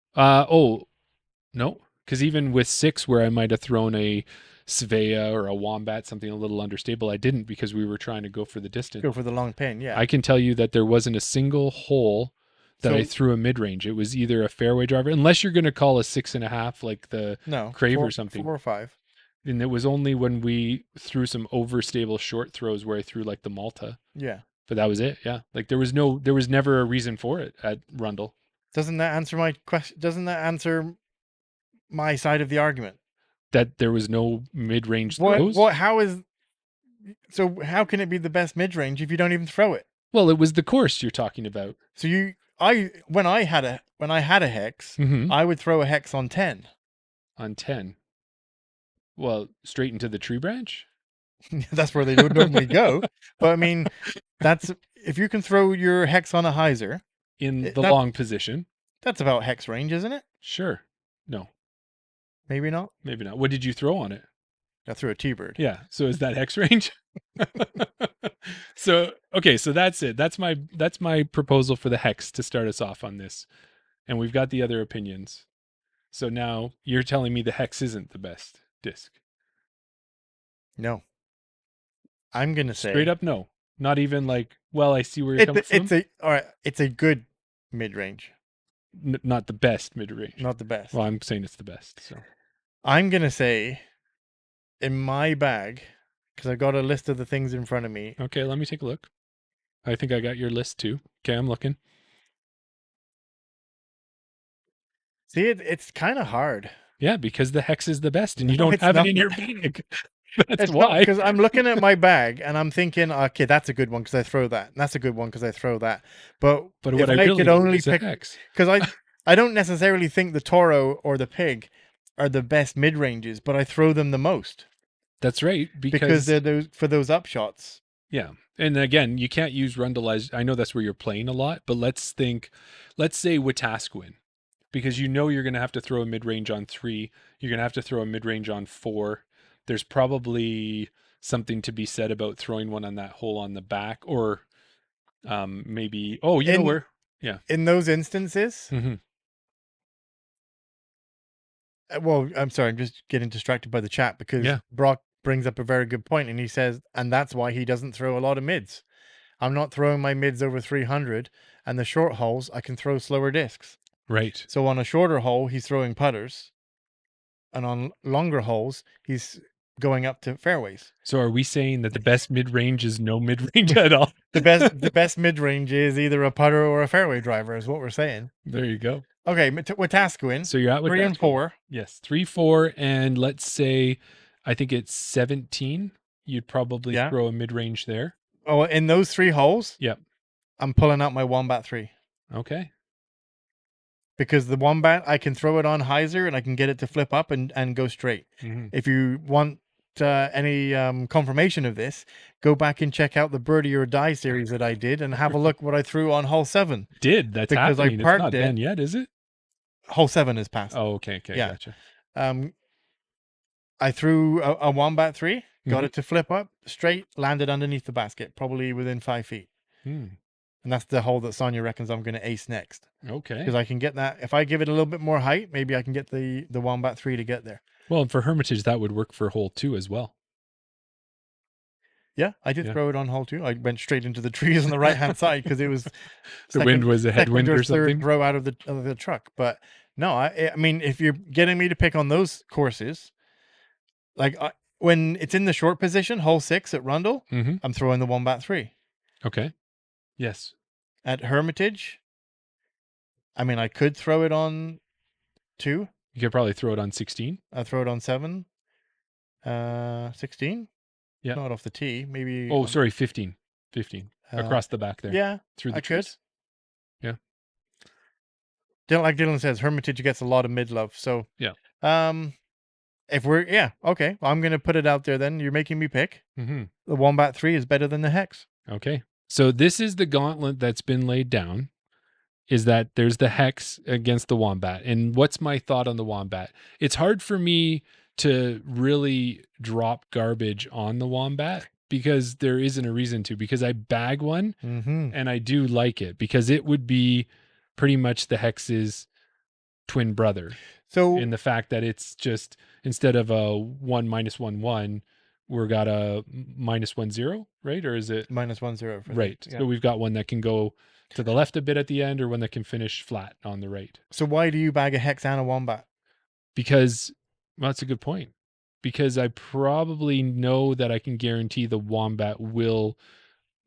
No, because even with 6, where I might have thrown a Svea or a Wombat, something a little understable, I didn't because we were trying to go for the distance. Go for the long pin, yeah. I can tell you that there wasn't a single hole that I So- threw a mid range. It was either a fairway driver, unless you're going to call a 6.5 like the No, Crave or 4 something. 4 or 5. And it was only when we threw some overstable short throws where I threw like the Malta. Yeah. But that was it. Yeah. Like there was never a reason for it at Rundle. Doesn't that answer my question? Doesn't that answer my side of the argument? That there was no mid range throws. So how can it be the best mid range if you don't even throw it? Well, it was the course you're talking about. So when I had a hex, Mm-hmm. I would throw a hex on 10. On 10. Well, straight into the tree branch? That's where they would normally go. But I mean, that's if you can throw your hex on a hyzer, In the that- long position. that's about hex range, isn't it? Sure. No, Maybe not. maybe not. What did you throw on it? I threw a T-bird. Yeah. So is that hex range? So that's it. That's my proposal for the hex to start us off on this. And we've got the other opinions. So now you're telling me the hex isn't the best disc. No. I'm gonna say Straight up no. Not even like, well, I see where you're coming from. It's a good mid range, Not the best mid range. not the best. Well, I'm saying it's the best. So I'm gonna say in my bag, because I've got a list of the things in front of me. okay, let me take a look. I think I got your list too. Okay, I'm looking. See, it's kind of hard. Yeah, because the hex is the best, and you No, don't it's have not. it in your bag. That's It's why. because I'm looking at my bag and I'm thinking, okay, that's a good one because I throw that. And that's a good one because I throw that. But But if what I I really could need only is a pick, hex. because I don't necessarily think the Toro or the Pig are the best mid ranges, but I throw them the most That's right, because they're those upshots. yeah. And again, you can't use Rundle as, I know that's where you're playing a lot, but let's say Wetaskiwin, because you know you're going to have to throw a mid-range on 3. You're going to have to throw a mid-range on 4. There's probably something to be said about throwing one on that hole on the back, or maybe, oh, you know where? Yeah. In those instances, Mm-hmm. well, I'm sorry, I'm just getting distracted by the chat because Yeah. Brock brings up a very good point, and he says, and that's why he doesn't throw a lot of mids. I'm not throwing my mids over 300, and the short holes I can throw slower discs. Right. So on a shorter hole, he's throwing putters, and on longer holes, he's going up to fairways. So are we saying that the best mid-range is no mid-range at all? The best mid range is either a putter or a fairway driver, is what we're saying. There you go. Okay, Wetaskiwin, So you're at 3 and Wetaskiwin. 4. Yes, 3, 4, and let's say, I think it's 17. You'd probably Yeah. throw a mid-range there. Oh, in those 3 holes, Yep. I'm pulling out my Wombat 3 Okay. because the Wombat I can throw it on hyzer and I can get it to flip up and go straight. Mhm. If you want any confirmation of this, go back and check out the Birdie or Die series that I did and have a look what I threw on hole 7. That's Because I happening. It's parked not it. done yet, is it? Hole 7 is past. Oh, okay, Yeah. gotcha. I threw a Wombat 3, got Mhm. it to flip up straight, landed underneath the basket, probably within 5 feet. Hmm. And that's the hole that Sonia reckons I'm going to ace next. Okay. Because I can get that. If I give it a little bit more height, maybe I can get the Wombat 3 to get there. Well, and for Hermitage, that would work for hole 2 as well. Yeah, I did Yeah. throw it on hole 2. I went straight into the trees on the right-hand side because it was The wind was a headwind second or something. third row out of the truck. But no, I mean, if you're getting me to pick on those courses, like when it's in the short position, hole 6 at Rundle, Mm-hmm. I'm throwing the Wombat 3. Okay. Yes. At Hermitage, I mean, I could throw it on 2. You could probably throw it on 16. I throw it on 7. 16? Yeah. Not off the tee. Maybe. Oh, sorry, 15. 15. uh, Across the back there. Yeah, Through the I could. trees. Yeah. Like Dylan says, Hermitage gets a lot of mid love. So Yeah. If okay. Well, I'm gonna put it out there. Then you're making me pick. Mm-hmm. The Wombat 3 is better than the Hex. Okay. So this is the gauntlet that's been laid down. is that there's the Hex against the Wombat. And what's my thought on the Wombat? It's hard for me to really drop garbage on the Wombat because there isn't a reason to, because I bag one Mm-hmm. and I do like it because it would be pretty much the Hex's twin brother So in the fact that it's just, instead of a 1-1-1, we've got a -1-0, right? Or is it -1-0 for right? The, yeah. So we've got one that can go to the left a bit at the end, or one that can finish flat on the right. So why do you bag a Hex and a Wombat? Because, well, that's a good point. Because I probably know that I can guarantee the Wombat will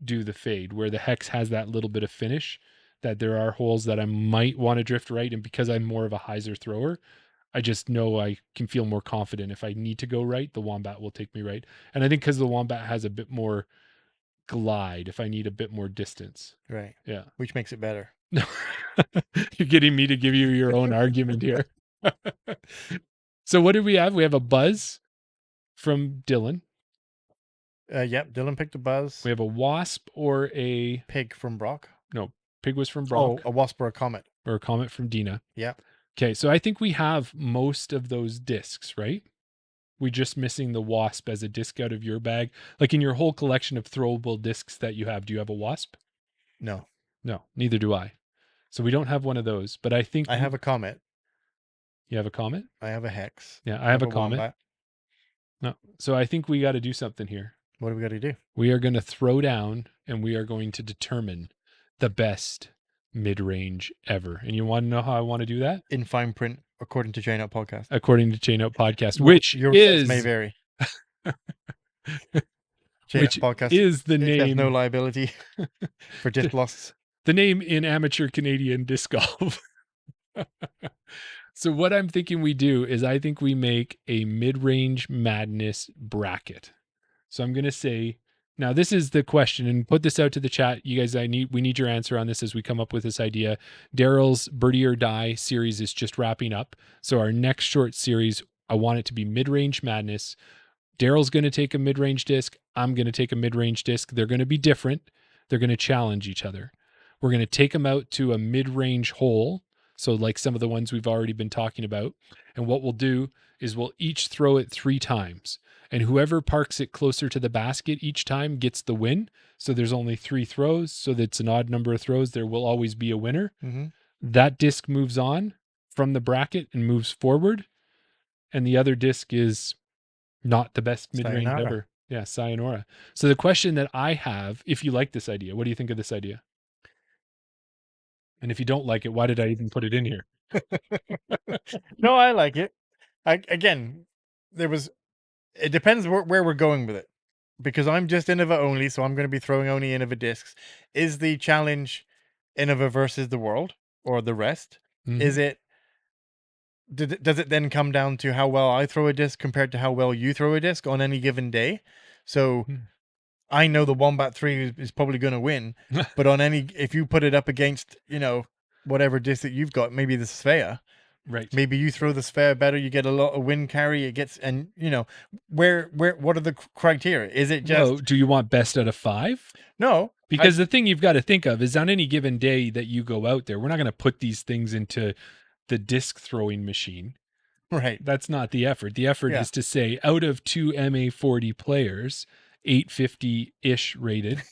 do the fade, where the Hex has that little bit of finish, that there are holes that I might want to drift right. And because I'm more of a hyzer thrower, I just know I can feel more confident. If I need to go right, the Wombat will take me right. And I think because the Wombat has a bit more glide, if I need a bit more distance. Right. Yeah. Which makes it better. No, you're getting me to give you your own argument here. So what do we have? We have a buzz from Dylan. Yep. Dylan picked a buzz. We have a wasp or a pig from Brock. No, pig was from Brock. Oh, a wasp or a comet. Or a comet from Dina. Yeah. Okay, so I think we have most of those discs, right? We're just missing the wasp as a disc out of your bag. Like in your whole collection of throwable discs that you have, do you have a wasp? No. No, neither do I. So we don't have one of those, but I think I have a comet. You have a comet? I have a Hex. Yeah, I have a comet. Wombat. No. So I think we got to do something here. What do we got to do? We are going to throw down and we are going to determine the best mid-range ever. And you want to know how I want to do that? In fine print, according to Chain Up Podcast. According to Chain Up Podcast, which Your is may vary. Chain which Up Podcast is the it has name no liability for disc loss. the name in amateur Canadian disc golf. So what I'm thinking we do is I think we make a mid-range madness bracket. So I'm going to say, now this is the question, and put this out to the chat. You guys, we need your answer on this as we come up with this idea. Daryl's Birdie or Die series is just wrapping up. So our next short series, I want it to be mid-range madness. Daryl's going to take a mid-range disc. I'm going to take a mid-range disc. They're going to be different. They're going to challenge each other. We're going to take them out to a mid-range hole. So like some of the ones we've already been talking about. And what we'll do is we'll each throw it 3 times. And whoever parks it closer to the basket each time gets the win. So there's only 3 throws. So that's an odd number of throws. There will always be a winner. Mm-hmm. That disc moves on from the bracket and moves forward. And the other disc is not the best mid-range Sayonara. ever. Yeah, sayonara. So the question that I have, if you like this idea, what do you think of this idea? And if you don't like it, why did I even put it in here? No, I like it. Again, it depends where we're going with it. Because I'm just Innova only, so I'm going to be throwing only Innova discs. Is the challenge Innova versus the world or the rest? Mhm. Is it? Does it then come down to how well I throw a disc compared to how well you throw a disc on any given day? So I know the Wombat 3 is probably going to win, but if you put it up against, whatever disc that you've got, maybe the Sphere, Right. maybe you throw the Sphere better, you get a lot of win carry, it gets, and what are the criteria? Is it just, No, do you want best out of 5? no, Because the thing you've got to think of is on any given day that you go out there, we're not going to put these things into the disc throwing machine. right. That's not the effort. The effort Yeah. is to say out of 2 MA40 players, 850-ish rated.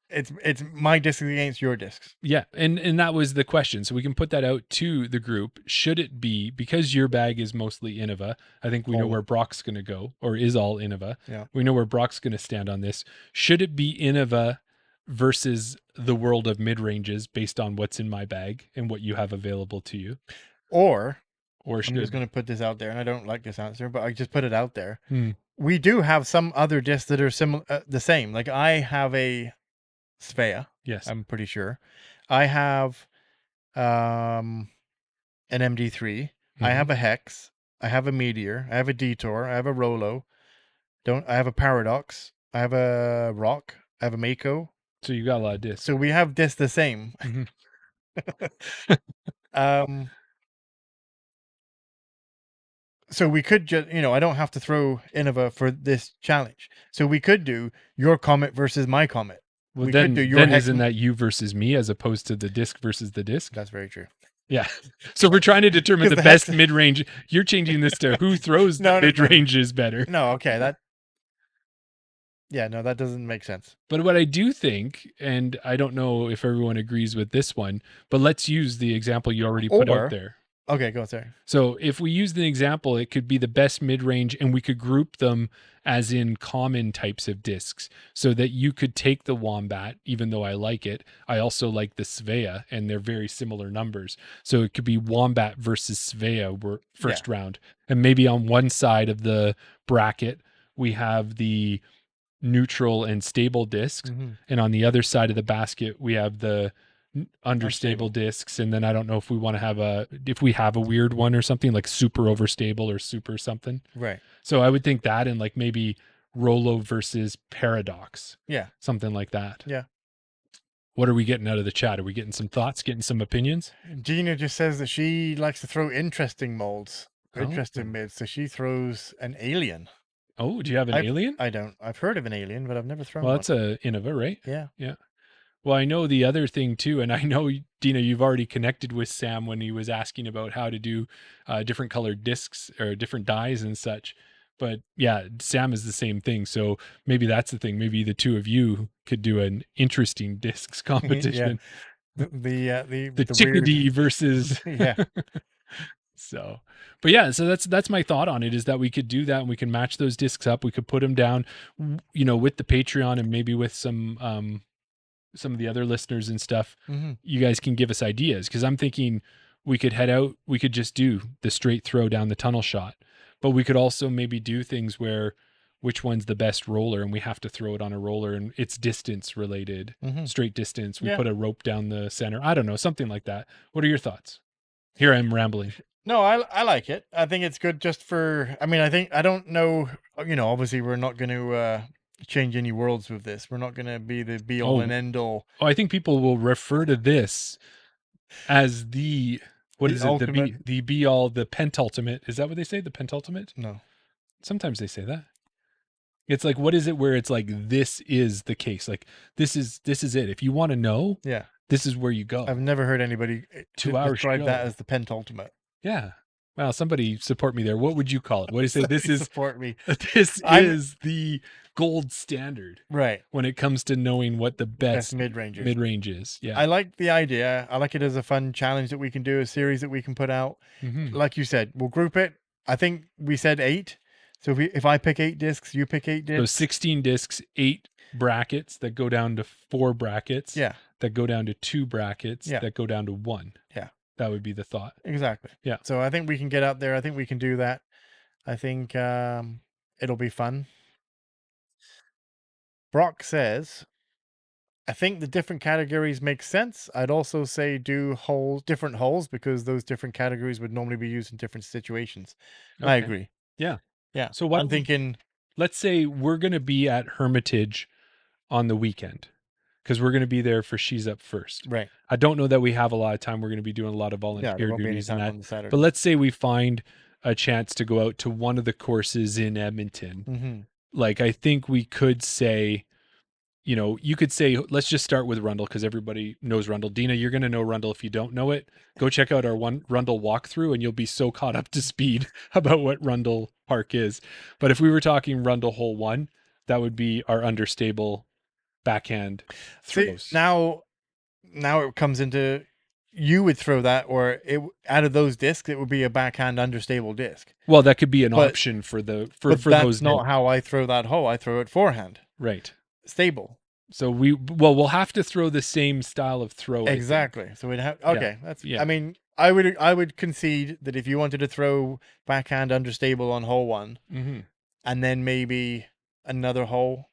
It's my disc against your discs. Yeah, and that was the question. So we can put that out to the group. Should it be, because your bag is mostly Innova, I think we know All. where Brock's going to go, or is all Innova. Yeah. We know where Brock's going to stand on this. Should it be Innova versus the world of mid-ranges based on what's in my bag and what you have available to you? Or Or I'm should just going to put this out there, and I don't like this answer, but I just put it out there. Hmm. We do have some other discs that are similar, the same. Like I have a Sphere. Yes. I'm pretty sure. I have an MD3. I have a Hex. I have a Meteor. I have a Detour. I have a Rolo. I have a Paradox. I have a Rock. I have a Mako. So you got a lot of discs. So we have discs the same. So we could just, I don't have to throw Innova for this challenge. So we could do your Comet versus my Comet. Well, we then, could do your then hex. isn't that you versus me as opposed to the disc versus the disc? That's very true. Yeah. So we're trying to determine 'Cause the the best hex- mid-range. You're changing this to who throws No, the no, mid-range is better. No, okay, that. Yeah, no, that doesn't make sense. But what I do think, and I don't know if everyone agrees with this one, but let's use the example you already put Or- out there. Okay, go on. Sorry. So if we use the example, it could be the best mid-range, and we could group them as in common types of discs, so that you could take the Wombat, even though I like it. I also like the Svea, and they're very similar numbers. So it could be Wombat versus Svea first round. And maybe on one side of the bracket, we have the neutral and stable discs. Mhm. And on the other side of the basket, we have the Unstable. understable discs. And then I don't know if we want to have if we have a weird one or something like super overstable or super something. Right. So I would think that, and like maybe Rolo versus Paradox, Yeah. something like that. Yeah. What are we getting out of the chat? Are we getting some thoughts, getting some opinions? Gina just says that she likes to throw interesting molds, Oh. interesting mids. So she throws an alien. Oh, do you have an alien? I don't. I've heard of an alien, but I've never thrown Well, one. that's a Innova, right? Yeah. Well, I know the other thing too, and I know, Dina, you've already connected with Sam when he was asking about how to do different colored discs or different dyes and such. But yeah, Sam is the same thing. So maybe that's the thing. Maybe the two of you could do an interesting discs competition. The chickadee weird... versus Yeah. So, but yeah, so that's my thought on it, is that we could do that and we can match those discs up. We could put them down, with the Patreon and maybe with some of the other listeners and stuff. Mm-hmm. You guys can give us ideas, because I'm thinking we could head out. We could just do the straight throw down the tunnel shot, but we could also maybe do things where which one's the best roller, and we have to throw it on a roller and it's distance related, straight distance. We put a rope down the center. I don't know, something like that. What are your thoughts? Here I'm rambling. No, I like it. I think it's good just for, I don't know, obviously we're not going to change any worlds with this. We're not going to be the be all and end all. Oh, I think people will refer to this as the ultimate. The be all, the pentultimate. Is that what they say? The pentultimate? No. Sometimes they say that. It's like, what is it where it's like, this is the case. Like this is it. If you want to know, this is where you go. I've never heard anybody describe that as the pentultimate. Yeah. Well, somebody support me there. What would you call it? What do you say? This is support me. This is the gold standard, right? When it comes to knowing what the best mid-range is. Yeah. I like the idea. I like it as a fun challenge that we can do, a series that we can put out. Like you said, we'll group it. I think we said 8. So if I pick 8 discs, you pick 8 discs. So 16 discs, 8 brackets that go down to 4 brackets. Yeah. That go down to 2 brackets. Yeah. That go down to 1. Yeah. That would be the thought. Exactly. Yeah. So I think we can get out there. I think we can do that. I think it'll be fun. Brock says, I think the different categories make sense. I'd also say do different holes, because those different categories would normally be used in different situations. Okay. I agree. Yeah. Yeah. So what I'm thinking, let's say we're going to be at Hermitage on the weekend, because we're going to be there for She's Up First. Right. I don't know that we have a lot of time. We're going to be doing a lot of volunteer duties and that. On the Saturday. But let's say we find a chance to go out to one of the courses in Edmonton. Like, I think we could say, you could say, let's just start with Rundle, because everybody knows Rundle. Dina, you're going to know Rundle. If you don't know it, go check out our Rundle walkthrough and you'll be so caught up to speed about what Rundle Park is. But if we were talking Rundle Hole 1, that would be our understable backhand throws. See, now it comes into, you would throw that, or out of those discs, it would be a backhand understable disc. Well, that could be an option for that's those. Not how I throw that hole. I throw it forehand. Right. Stable. So we'll have to throw the same style of throw. Exactly. So we'd have, okay. Yeah. I would concede that if you wanted to throw backhand understable on hole 1, and then maybe another hole,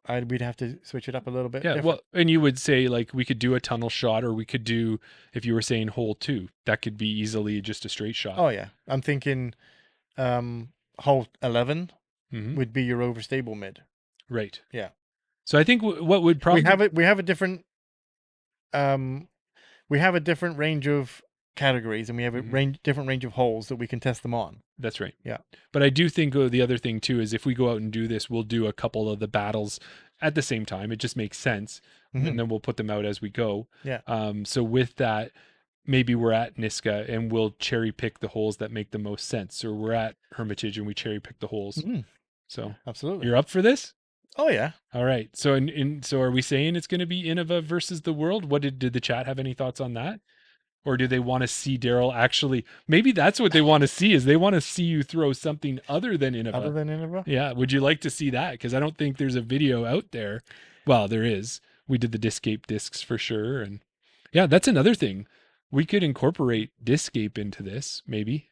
we'd have to switch it up a little bit. Yeah. Well, and you would say, like, we could do a tunnel shot, or we could do, if you were saying hole 2, that could be easily just a straight shot. Oh yeah. I'm thinking, hole 11 would be your overstable mid. Right. Yeah. So I think what would probably we have a different range of categories, and we have a different range of holes that we can test them on. That's right. Yeah. But I do think the other thing too is, if we go out and do this, we'll do a couple of the battles at the same time. It just makes sense. Mhm. And then we'll put them out as we go. Yeah. So with that, maybe we're at Niska and we'll cherry pick the holes that make the most sense, or we're at Hermitage and we cherry pick the holes. Mhm. So Absolutely. you're up for this? Oh yeah. All right. So so are we saying it's going to be Innova versus the world? What did the chat have any thoughts on that? Or do they want to see Daryl actually? Maybe that's what they want to see, is they want to see you throw something other than Innova. Other than Innova? Yeah. Would you like to see that? Because I don't think there's a video out there. Well, there is. We did the Discape discs for sure. And yeah, that's another thing. We could incorporate Discape into this, maybe.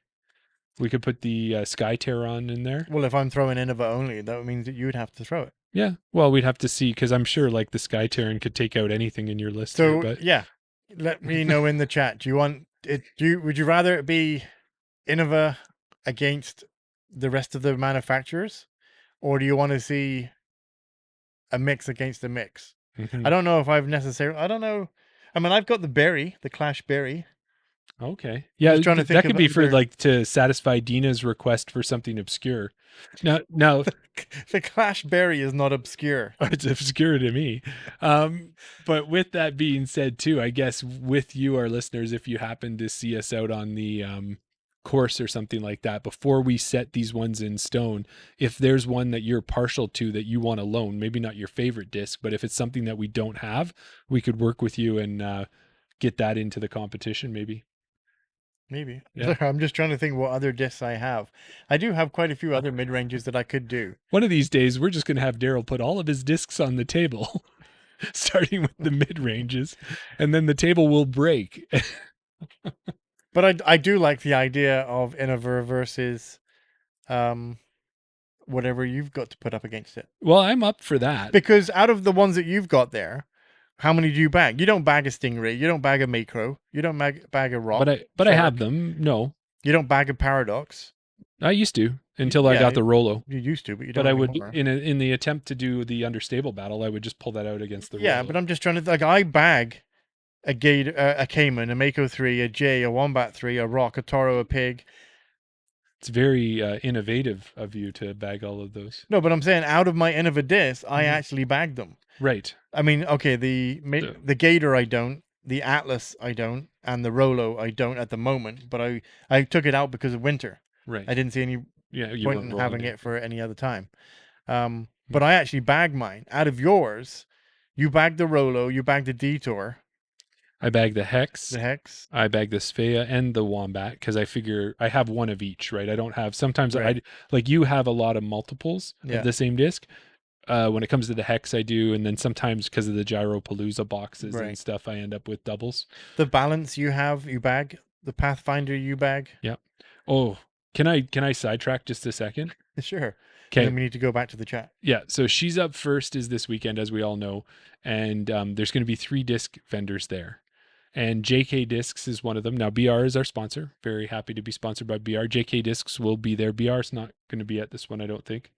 We could put the Skyteron in there. Well, if I'm throwing Innova only, that means that you would have to throw it. Yeah. Well, we'd have to see, because I'm sure like the Skyteron could take out anything in your list. So here, but yeah, let me know in the chat. Do you want it? Would you rather it be Innova against the rest of the manufacturers, or do you want to see a mix against a mix? Mhm. I don't know if I've necessarily. I don't know. I mean, I've got the Clash Berry. Okay. Yeah, Just trying to that think could of be for other- like to satisfy Dina's request for something obscure. Now The Clash Berry is not obscure. it's obscure to me. But with that being said too, I guess with you, our listeners, if you happen to see us out on the course or something like that, before we set these ones in stone, if there's one that you're partial to that you want to loan, maybe not your favorite disc, but if it's something that we don't have, we could work with you and get that into the competition maybe. Maybe. Yeah. I'm just trying to think what other discs I have. I do have quite a few other mid ranges that I could do. One of these days, we're just going to have Daryl put all of his discs on the table, starting with the mid ranges, and then the table will break. But I do like the idea of Innova versus whatever you've got to put up against it. Well, I'm up for that. Because out of the ones that you've got there, how many do you bag? You don't bag a Stingray. You don't bag a Macro. You don't bag a Rock. But I Shark. have them. No, You don't bag a Paradox. I used to until I Yeah, got the Rolo. You used to, but you don't. But I would, anymore. in the attempt to do the understable battle, I would just pull that out against the Yeah, Rolo. but I'm just trying to like I bag a a Cayman, a Mako 3, a J, a Wombat 3, a Rock, a Toro, a Pig. It's very innovative of you to bag all of those. No, but I'm saying out of my Innova disc, I Mhm. actually bagged them. Right. I mean, okay, the Gator I don't, the Atlas I don't, and the Rolo I don't at the moment. But I took it out because of winter. Right. I didn't see any Yeah. You point weren't in rolling having it. it for any other time. But I actually bagged mine. Out of yours, you bagged the Rolo, you bagged the Detour, I bagged the Hex. the Hex. I bag the Sphea and the Wombat because I figure I have one of each, right? I don't have, sometimes Right. I like you have a lot of multiples Yeah. of the same disc. When it comes to the Hex, I do. And then sometimes because of the Gyropalooza boxes Right. and stuff, I end up with doubles. The Balance you have, you bag. The Pathfinder you bag. Oh, can I sidetrack just a second? Sure. And Okay. then we need to go back to the chat. Yeah. So She's Up First is this weekend, as we all know. And there's going to be 3 disc vendors there. And JK Discs is one of them. Now, BR is our sponsor. Very happy to be sponsored by BR. JK Discs will be there. BR is not going to be at this one, I don't think.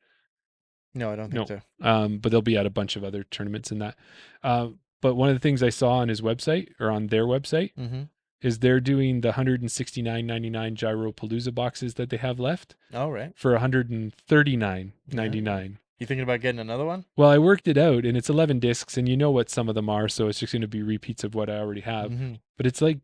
No, I don't think so. But they'll be at a bunch of other tournaments in that. But one of the things I saw on his website, or on their website, Mm-hmm. is they're doing the $169.99 Gyropalooza boxes that they have left All right. for $139.99. You thinking about getting another one? Well, I worked it out, and it's 11 discs, and you know what some of them are, so it's just going to be repeats of what I already have. Mm-hmm. But it's like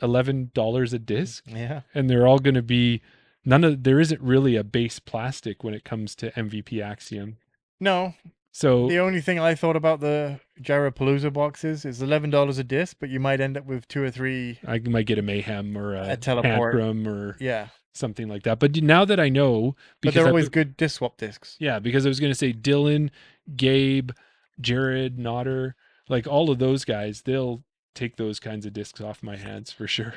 $11 a disc, Yeah. and they're all going to be there isn't really a base plastic when it comes to MVP Axiom. No, So the only thing I thought about the Gyropalooza boxes is $11 a disc, but you might end up with 2 or 3. I might get a Mayhem or a Teleport. Tantrum or Yeah, something like that. But now that I know, but they're I always put- good disc swap discs. yeah, because I was going to say Dylan, Gabe, Jared, Nodder, like all of those guys, they'll take those kinds of discs off my hands for sure.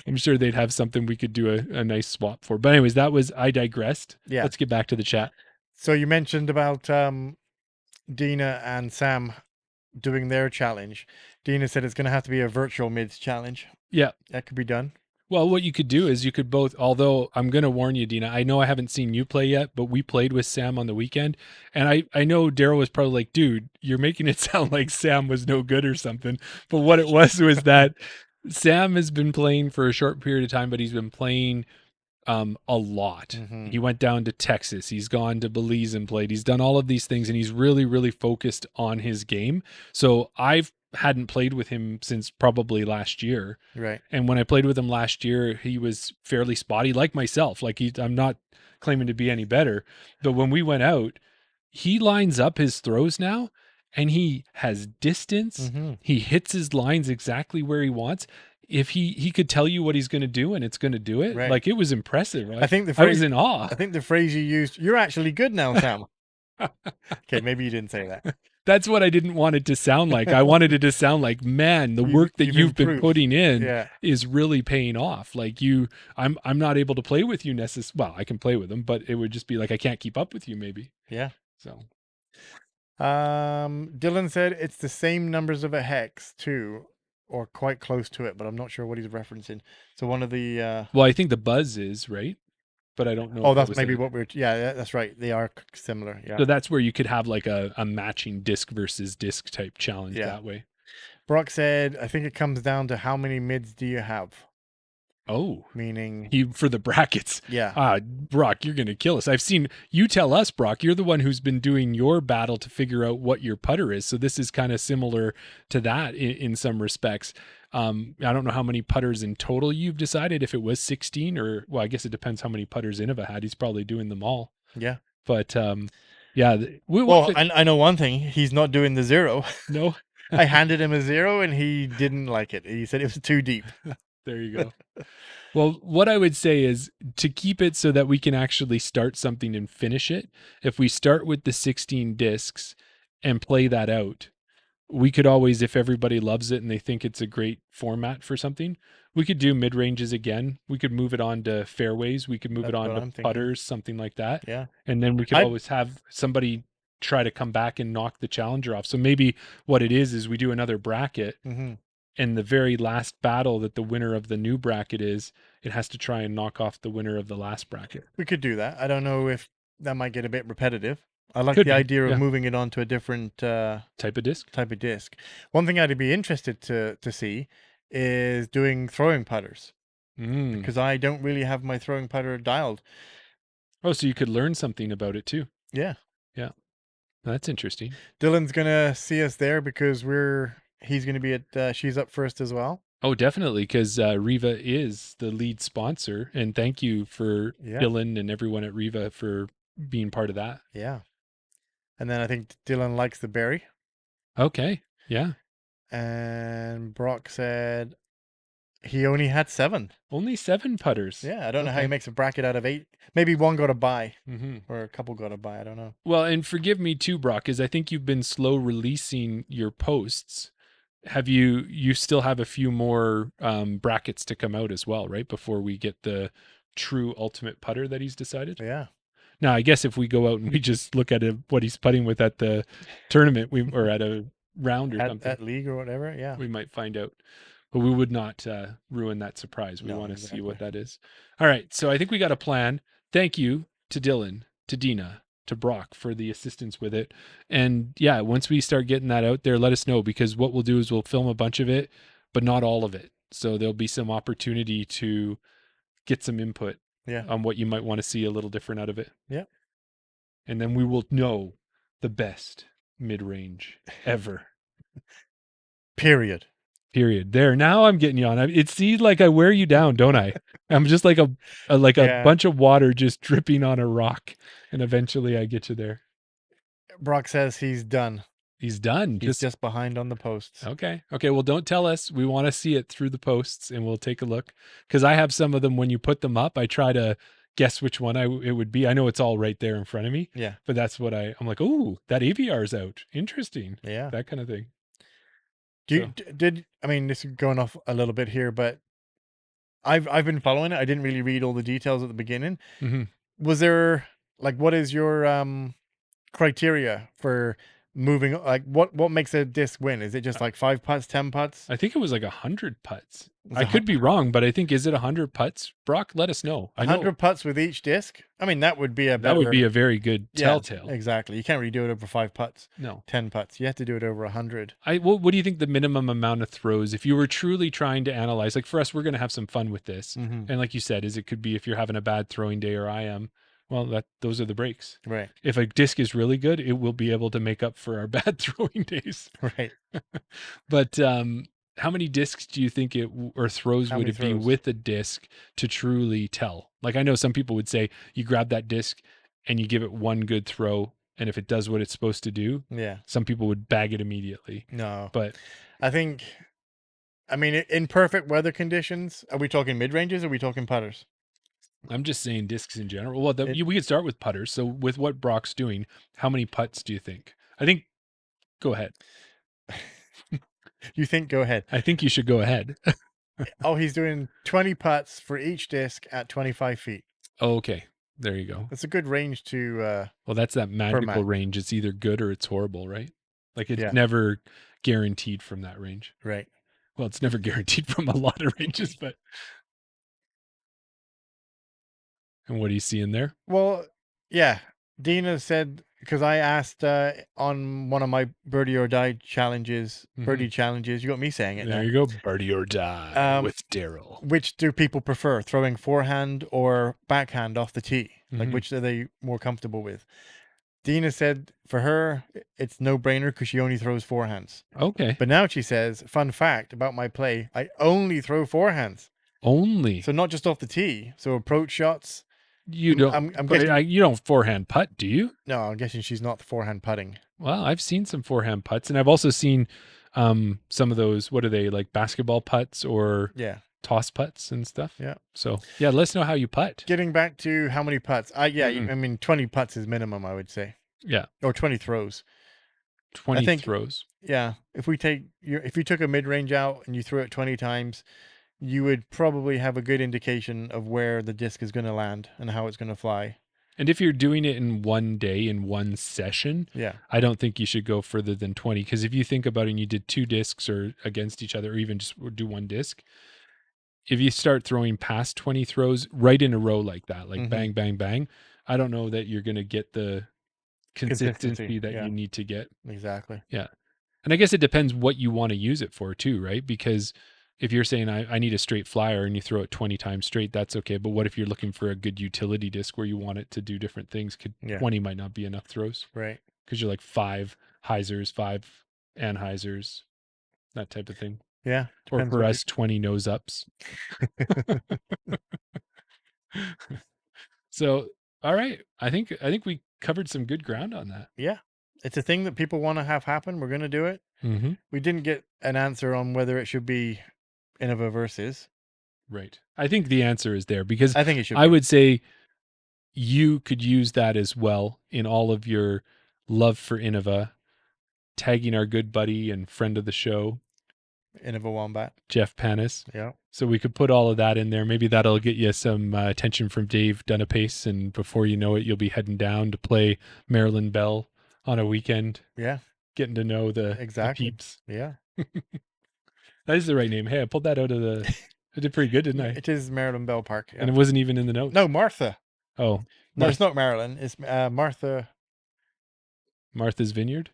I'm sure they'd have something we could do a nice swap for. But anyways, I digressed. Yeah. Let's get back to the chat. So you mentioned about Dina and Sam doing their challenge. Dina said it's going to have to be a virtual mids challenge. Yeah. That could be done. Well, what you could do is you could both, although I'm going to warn you, Dina, I know I haven't seen you play yet, but we played with Sam on the weekend. And I know Daryl was probably like, dude, you're making it sound like Sam was no good or something. But what it was that Sam has been playing for a short period of time, but he's been playing a lot. Mhm. He went down to Texas. He's gone to Belize and played. He's done all of these things, and he's really, really focused on his game. So hadn't played with him since probably last year. Right. And when I played with him last year, he was fairly spotty, like myself. Like I'm not claiming to be any better, but when we went out, he lines up his throws now, and he has distance. Mhm. He hits his lines exactly where he wants. If he could tell you what he's going to do, and it's going to do it, Right. like it was impressive. I think the I was phrase in awe. I think the phrase you used, "You're actually good now, Sam." Okay, maybe you didn't say that. That's what I didn't want it to sound like. I wanted it to sound like, man, the work that you've been improved. putting in Yeah. is really paying off. Like I'm not able to play with you necessarily. Well, I can play with them, but it would just be like I can't keep up with you maybe. Yeah. So Dylan said it's the same numbers of a hex too, or quite close to it, but I'm not sure what he's referencing. So one of the well, I think the buzz is right, but I don't know. oh, if it that's was maybe a- what we're yeah, that's right. They are similar. Yeah. So that's where you could have like a matching disc versus disc type challenge Yeah. that way. Brock said, I think it comes down to how many mids do you have? Oh, Meaning, he for the brackets. yeah. Brock, you're going to kill us. I've seen you tell us, Brock, you're the one who's been doing your battle to figure out what your putter is. So this is kind of similar to that in some respects. I don't know how many putters in total you've decided, if it was 16 or, well, I guess it depends how many putters Innova had. He's probably doing them all. Yeah. But yeah. Well, I know one thing. He's not doing the 0. No. I handed him a 0 and he didn't like it. He said it was too deep. There you go. Well, what I would say is to keep it so that we can actually start something and finish it. If we start with the 16 discs and play that out, we could always, if everybody loves it and they think it's a great format for something, we could do mid ranges again. We could move it on to fairways. We could move it That's on what to I'm thinking. putters, something like that. Yeah. And then we could always have somebody try to come back and knock the challenger off. So maybe what it is we do another bracket. Mm-hmm. And the very last battle that the winner of the new bracket is, it has to try and knock off the winner of the last bracket. We could do that. I don't know if that might get a bit repetitive. I like Could the be, idea of yeah. moving it on to a different Type of disc. One thing I'd be interested to see is doing throwing putters, because I don't really have my throwing putter dialed. Oh, so you could learn something about it too. Yeah. Yeah. That's interesting. Dylan's going to see us there because he's going to be at She's Up First as well. Oh, definitely, because Riva is the lead sponsor, and thank you for Dylan and everyone at Riva for being part of that. Yeah. And then I think Dylan likes the berry. Okay. Yeah. And Brock said he only had 7. Only 7 putters. Yeah, I don't know how he makes a bracket out of 8. Maybe one got a bye, or a couple got a bye. I don't know. Well, and forgive me too, Brock, because I think you've been slow releasing your posts. Have you still have a few more brackets to come out as well, right? Before we get the true ultimate putter that he's decided. Yeah. Now, I guess if we go out and we just look at what he's putting with at the tournament, or at a round or something, at league or whatever, yeah, we might find out. But we would not ruin that surprise. We want to exactly. see what that is. All right, so I think we got a plan. Thank you to Dylan, to Dina, to Brock for the assistance with it. And yeah, once we start getting that out there, let us know, because what we'll do is we'll film a bunch of it, but not all of it. So there'll be some opportunity to get some input on what you might want to see a little different out of it. Yeah. And then we will know the best mid-range ever. Period. There. Now I'm getting you on. It seems like I wear you down, don't I? I'm just like a bunch of water just dripping on a rock, and eventually I get you there. Brock says he's done. He's done. He's just behind on the posts. Okay. Well, don't tell us. We want to see it through the posts, and we'll take a look. Because I have some of them. When you put them up, I try to guess which one it would be. I know it's all right there in front of me. Yeah. But that's what I'm like, oh, that AVR's out. Interesting. Yeah. That kind of thing. I mean, this is going off a little bit here, but I've been following it. I didn't really read all the details at the beginning. Mm-hmm. Was there, like, what is your criteria for moving? Like what makes a disc win? Is it just like 5 putts, 10 putts? I think it was like 100 putts. Was I it could be wrong, but I think, is it 100 putts? Brock, let us know. I know 100 putts with each disc? I mean, that would be a that would be better- a very good Yeah, telltale. exactly. You can't really do it over 5 putts, No. 10 putts. You have to do it over 100. What do you think the minimum amount of throws, if you were truly trying to analyze, like for us, we're going to have some fun with this. Mhm. And like you said, is it could be if you're having a bad throwing day or I am, well, those are the breaks. Right, If a disc is really good, it will be able to make up for our bad throwing days. right. But how many discs do you think or throws How would many it be throws? with a disc to truly tell? Like I know some people would say you grab that disc and you give it one good throw, and if it does what it's supposed to do, Yeah. some people would bag it immediately. No. But I think, I mean, in perfect weather conditions, are we talking mid ranges or are we talking putters? I'm just saying discs in general. Well, It- we could start with putters. So with what Brock's doing, how many putts do you think? I think, go ahead. You think? Go ahead. I think you should go ahead. Oh, he's doing 20 putts for each disc at 25 feet. Oh, okay. There you go. That's a good range to. Well, that's that magical match. range. It's either good or it's horrible, right? Like it's Yeah. never guaranteed from that range. Right. Well, it's never guaranteed from a lot of ranges, but. And what do you see in there? Well, yeah. Dina said, because I asked on one of my birdie or die challenges, birdie challenges, you got me saying it now. There you go. Birdie or die with Daryl. Which do people prefer, throwing forehand or backhand off the tee? Like, Mhm. which are they more comfortable with? Dina said for her, it's no brainer because she only throws forehands. Okay. But now she says, fun fact about my play, I only throw forehands. Only. So not just off the tee. So approach shots. You don't. I'm but guessing- you don't forehand putt, do you? No, I'm guessing she's not forehand putting. Well, I've seen some forehand putts, and I've also seen some of those. What are they, like basketball putts or Yeah. toss putts and stuff? Yeah. So yeah, let us know how you putt. Getting back to how many putts. Yeah, Mhm. I mean, 20 putts is minimum, I would say. Yeah. Or 20 throws. 20 think- throws. Yeah. If you took a mid range out and you threw it 20 times, you would probably have a good indication of where the disc is going to land and how it's going to fly. And if you're doing it in one day, in one session, Yeah. I don't think you should go further than 20. Because if you think about it and you did 2 discs or against each other, or even just do 1 disc, if you start throwing past 20 throws right in a row like that, like Mhm. bang, bang, bang, I don't know that you're going to get the consistency that yeah. you need to get. Exactly. And I guess it depends what you want to use it for too, right? Because if you're saying I need a straight flyer and you throw it 20 times straight, that's okay. But what if you're looking for a good utility disc where you want it to do different things? Yeah. 20 might not be enough throws Right. because you're like 5 hyzers, 5 Anhysers, that type of thing. Yeah. Or depends for what us, 20 nose ups. So, all right. I think we covered some good ground on that. Yeah. It's a thing that people want to have happen. We're going to do it. Mm-hmm. We didn't get an answer on whether it should be Innova versus. Right. I think the answer is there because I think it should I be. would say you could use that as well in all of your love for Innova, tagging our good buddy and friend of the show, Innova Wombat. Jeff Panis. Yeah. So we could put all of that in there. Maybe that'll get you some attention from Dave Dunapace, and before you know it, you'll be heading down to play Marilyn Bell on a weekend, Yeah. getting to know the Exactly. peeps. Yeah. That is the right name. Hey, I pulled that out of the... I did pretty good, didn't I? It is Marilyn Bell Park. Yeah. And it wasn't even in the notes. No, Martha. Oh, No, it's not Marilyn. It's Martha. Martha's Vineyard?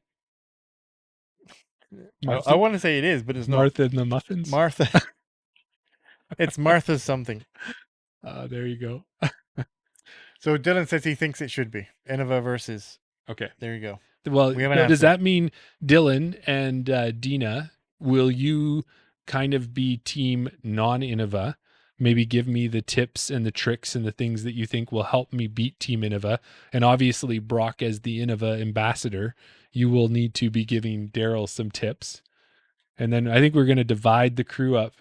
I want to say it is, but it's not. Martha and the Muffins? Martha. It's Martha's something. There you go. So Dylan says he thinks it should be Innova versus. Okay. There you go. Well, We have an now, does answer. that mean Dylan and Dina, will you kind of be team non-Innova? Maybe give me the tips and the tricks and the things that you think will help me beat Team Innova. And obviously, Brock, as the Innova ambassador, you will need to be giving Daryl some tips. And then I think we're going to divide the crew up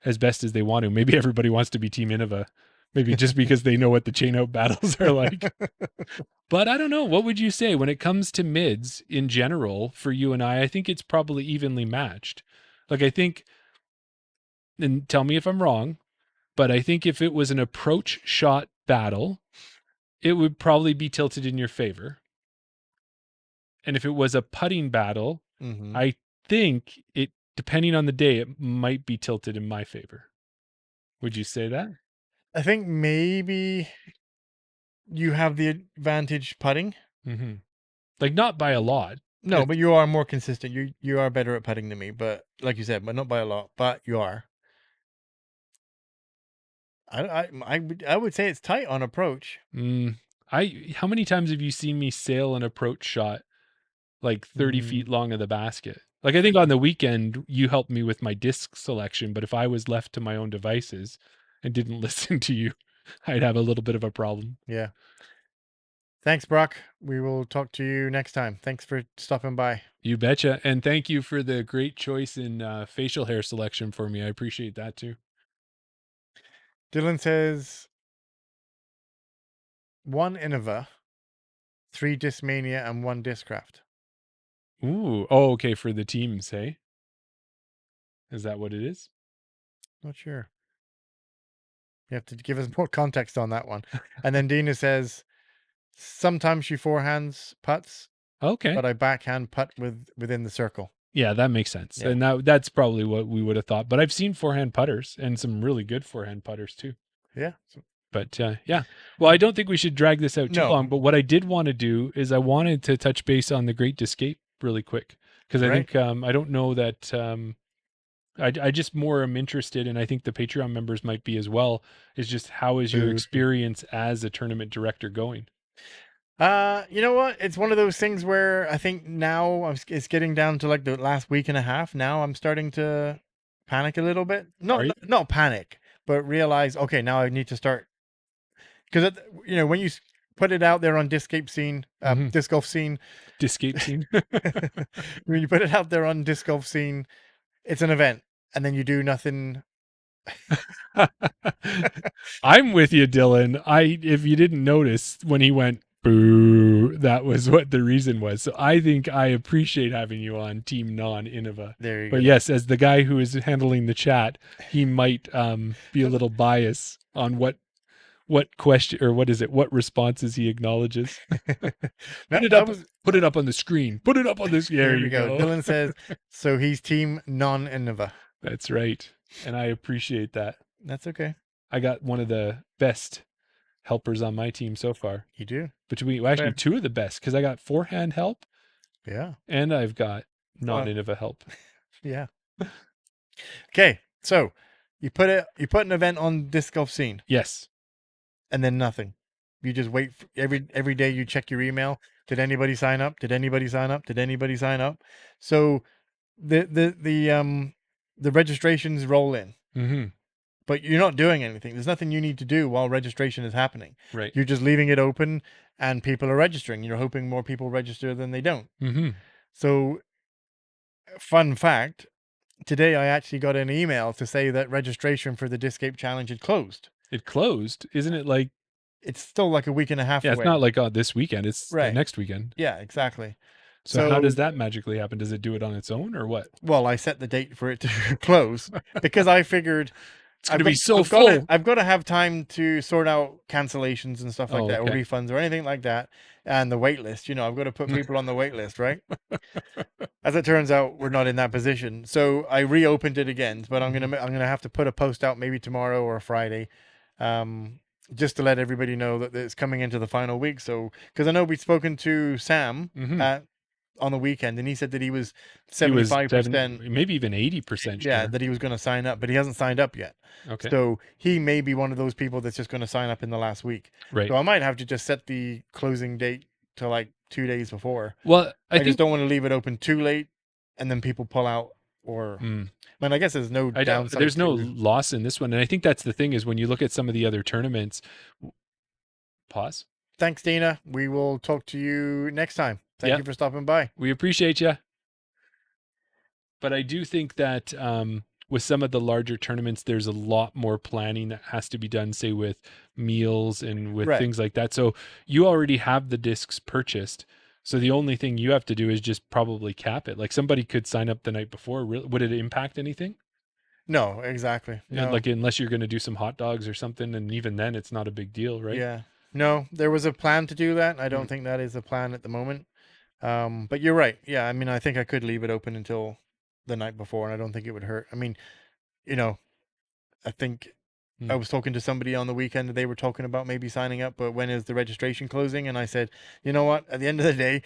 as best as they want to. Maybe everybody wants to be Team Innova. Maybe just because they know what the chain out battles are like. But I don't know. What would you say when it comes to mids in general for you and I think it's probably evenly matched. Like I think, and tell me if I'm wrong, but I think if it was an approach shot battle, it would probably be tilted in your favor. And if it was a putting battle, Mhm. I think it, depending on the day, it might be tilted in my favor. Would you say that? I think maybe you have the advantage putting. Mm-hmm. Like not by a lot. No, It's- but you are more consistent. You are better at putting than me, but like you said, but not by a lot. But you are. I would say it's tight on approach. How many times have you seen me sail an approach shot like 30 feet Mm. long of the basket? Like I think on the weekend you helped me with my disc selection, but if I was left to my own devices and didn't listen to you, I'd have a little bit of a problem. Yeah. Thanks, Brock. We will talk to you next time. Thanks for stopping by. You betcha. And thank you for the great choice in facial hair selection for me. I appreciate that too. Dylan says 1 Innova, 3 Discmania, and 1 Discraft. Ooh. Oh, okay. For the teams, hey? Is that what it is? Not sure. You have to give us more context on that one. And then Dina says, sometimes she forehands putts, Okay. but I backhand putt within the circle. Yeah, that makes sense. Yeah. And that's probably what we would have thought. But I've seen forehand putters and some really good forehand putters too. Yeah. But yeah. Well, I don't think we should drag this out too No. long. But what I did want to do is I wanted to touch base on the Great Escape really quick. Because I Right. think I don't know that I just more am interested, and I think the Patreon members might be as well, is just how is your Boo. experience as a tournament director going? You know what? It's one of those things where I think now it's getting down to like the last week and a half. Now I'm starting to panic a little bit. Are you? Not panic, but realize, okay, now I need to start. Because, when you put it out there on Disc Golf Scene, Mhm. Disc Scene. when you put it out there on Disc Golf Scene, it's an event, and then you do nothing. I'm with you, Dylan. If you didn't notice when he went boo, that was what the reason was. So I think I appreciate having you on Team Non-Innova. There you But go. yes, as the guy who is handling the chat, he might be a little biased on what question, or what responses he acknowledges. Put it up on the screen. Put it up on this. There you go. Dylan says, so he's Team Non-Innova. That's right. And I appreciate that. That's okay. I got one of the best helpers on my team so far. You do? Actually Fair. 2 of the best, because I got forehand help Yeah. and I've got Non-Innova help. Yeah. Okay. So you put an event on Disc Golf Scene, Yes. and then nothing. You just wait for, every day you check your email. Did anybody sign up? Did anybody sign up? Did anybody sign up? So the registrations roll in, Mm-hmm. but you're not doing anything. There's nothing you need to do while registration is happening. Right. You're just leaving it open, and people are registering. You're hoping more people register than they don't. Mm-hmm. So, fun fact, today I actually got an email to say that registration for the Discape Challenge had closed. It closed. Isn't it like, It's still like a week and a half yeah, away. it's not like this weekend. It's the Right. next weekend. Yeah, exactly. So how does that magically happen? Does it do it on its own or what? Well, I set the date for it to close because I figured It's going to be so full. I've got to have time to sort out cancellations and stuff like Oh, that, or okay. refunds or anything like that, and the wait list. I've got to put people on the wait list, right? As it turns out, we're not in that position, so I reopened it again. But I'm gonna have to put a post out maybe tomorrow or Friday, just to let everybody know that it's coming into the final week. So, because I know we've spoken to Sam Mhm. on the weekend, and he said that he was He was 75%, maybe even 80% sure. yeah, that he was going to sign up, but he hasn't signed up yet. Okay. So he may be one of those people that's just going to sign up in the last week. Right. So I might have to just set the closing date to like 2 days before. Well, I just don't want to leave it open too late and then people pull out, or I guess there's no downside. There's no loss in this one. And I think that's the thing, is when you look at some of the other tournaments. Pause. Thanks, Dina. We will talk to you next time. Thank you for stopping by. We appreciate you. But I do think that with some of the larger tournaments, there's a lot more planning that has to be done, say with meals and with things like that. So you already have the discs purchased. So the only thing you have to do is just probably cap it. Like somebody could sign up the night before. Would it impact anything? No, exactly. No. Like unless you're going to do some hot dogs or something. And even then it's not a big deal, right? Yeah. No, there was a plan to do that. I don't think that is a plan at the moment. But you're right. Yeah, I mean, I think I could leave it open until the night before, and I don't think it would hurt. I mean, you know, I think I was talking to somebody on the weekend and they were talking about maybe signing up, but when is the registration closing? And I said, you know what? At the end of the day,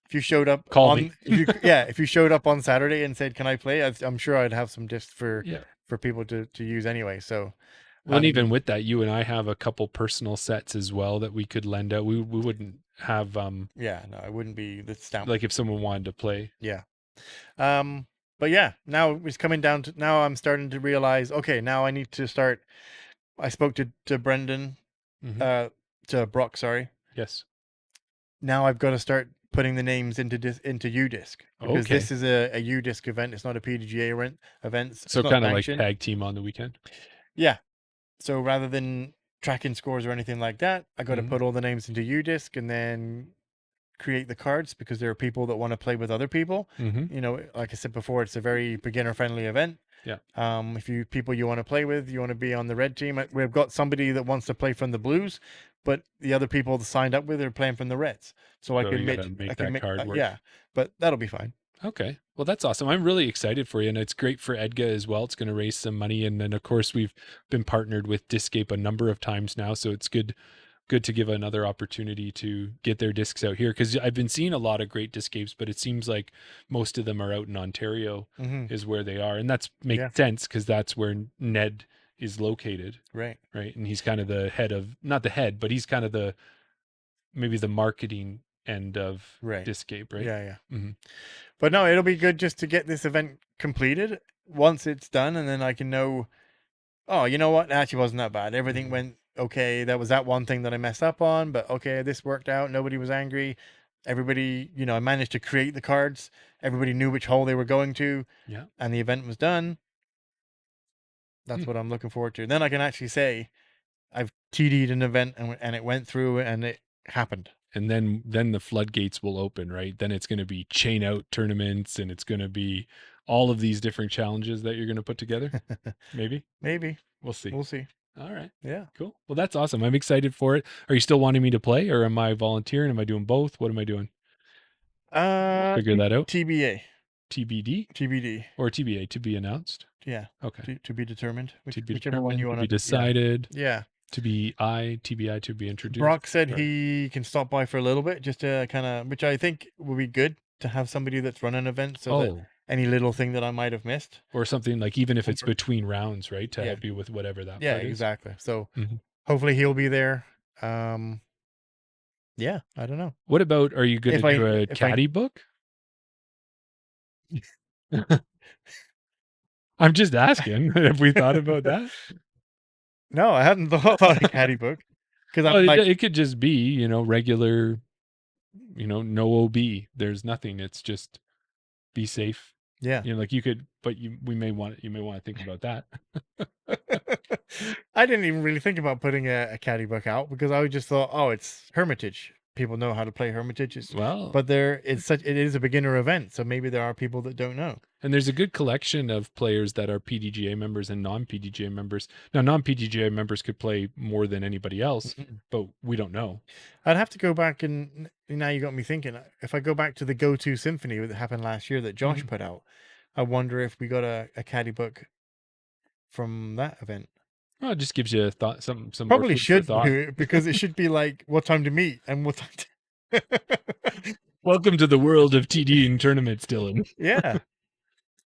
if you showed up Call me. if you showed up on Saturday and said, "Can I play?" I'm sure I'd have some discs for Yeah. people to use anyway. So, Well, and even with that, you and I have a couple personal sets as well that we could lend out. We wouldn't have yeah, no, I wouldn't be the stamp. like if someone wanted to play. Yeah. But yeah, now it's coming down to now I'm starting to realize, okay, now I need to start. I spoke to Brendan, Mhm. to Brock, sorry. Yes. Now I've got to start putting the names into UDisc because Okay. this is a UDisc event. It's not a PDGA event. So It's not kind of like sanctioned. tag team on the weekend. Yeah. So rather than tracking scores or anything like that, I got to Mhm. put all the names into UDisc and then create the cards because there are people that want to play with other people. Mhm. You know, like I said before, it's a very beginner friendly event. Yeah. If you people you want to play with, you want to be on the red team. We've got somebody that wants to play from the blues, but the other people that signed up with are playing from the reds. So I So can you make, gotta make I can that make, card work. yeah, but that'll be fine. Okay. Well, that's awesome. I'm really excited for you. And it's great for Edga as well. It's going to raise some money. And then, of course, we've been partnered with Discape a number of times now. So it's good to give another opportunity to get their discs out here. Because I've been seeing a lot of great Discapes, but it seems like most of them are out in Ontario is where they are. And that's makes sense because that's where Ned is located. Right. Right. And he's kind of the head of, not the head, but he's kind of maybe the marketing end of Discape, right? Yeah, yeah. Mm-hmm. But no, it'll be good just to get this event completed once it's done, and then I can know, oh, you know what? It actually wasn't that bad. Everything went okay. That was that one thing that I messed up on, but okay, this worked out. Nobody was angry. Everybody, I managed to create the cards. Everybody knew which hole they were going to. Yeah. And the event was done. That's what I'm looking forward to. Then I can actually say, I've TD'd an event and it went through and it happened. And then the floodgates will open, right? Then it's going to be chain out tournaments and it's going to be all of these different challenges that you're going to put together. Maybe. We'll see. We'll see. All right. Yeah. Cool. Well, that's awesome. I'm excited for it. Are you still wanting me to play or am I volunteering? Am I doing both? What am I doing? Figure that out. TBA. TBD? TBD. Or TBA, to be announced? Yeah. Okay. To be determined. Whichever one you want to be decided. Yeah. To be TBI, to be introduced. Brock said he can stop by for a little bit just to kind of, which I think will be good to have somebody that's running an event so that any little thing that I might have missed. Or something like, even if it's between rounds, right? To help you with whatever that part is. Exactly. So hopefully he'll be there. Yeah, I don't know. What about, are you going to do a caddy book? I'm just asking. Have we thought about that? No, I hadn't thought about a caddy book. Because it could just be, regular, no OB. There's nothing. It's just be safe. Yeah. Like you could, but you may want to think about that. I didn't even really think about putting a caddy book out because I just thought, oh, it's Hermitage. People know how to play Hermitage. But it is a beginner event, so maybe there are people that don't know. And there's a good collection of players that are PDGA members and non-PDGA members. Now, non-PDGA members could play more than anybody else, but we don't know. I'd have to go back and now you got me thinking. If I go back to the Go-To Symphony that happened last year that Josh put out, I wonder if we got a caddy book from that event. Well, it just gives you a thought. Some probably should do because it should be like what time to meet and what time to... Welcome to the world of TD and tournaments, Dylan. Yeah.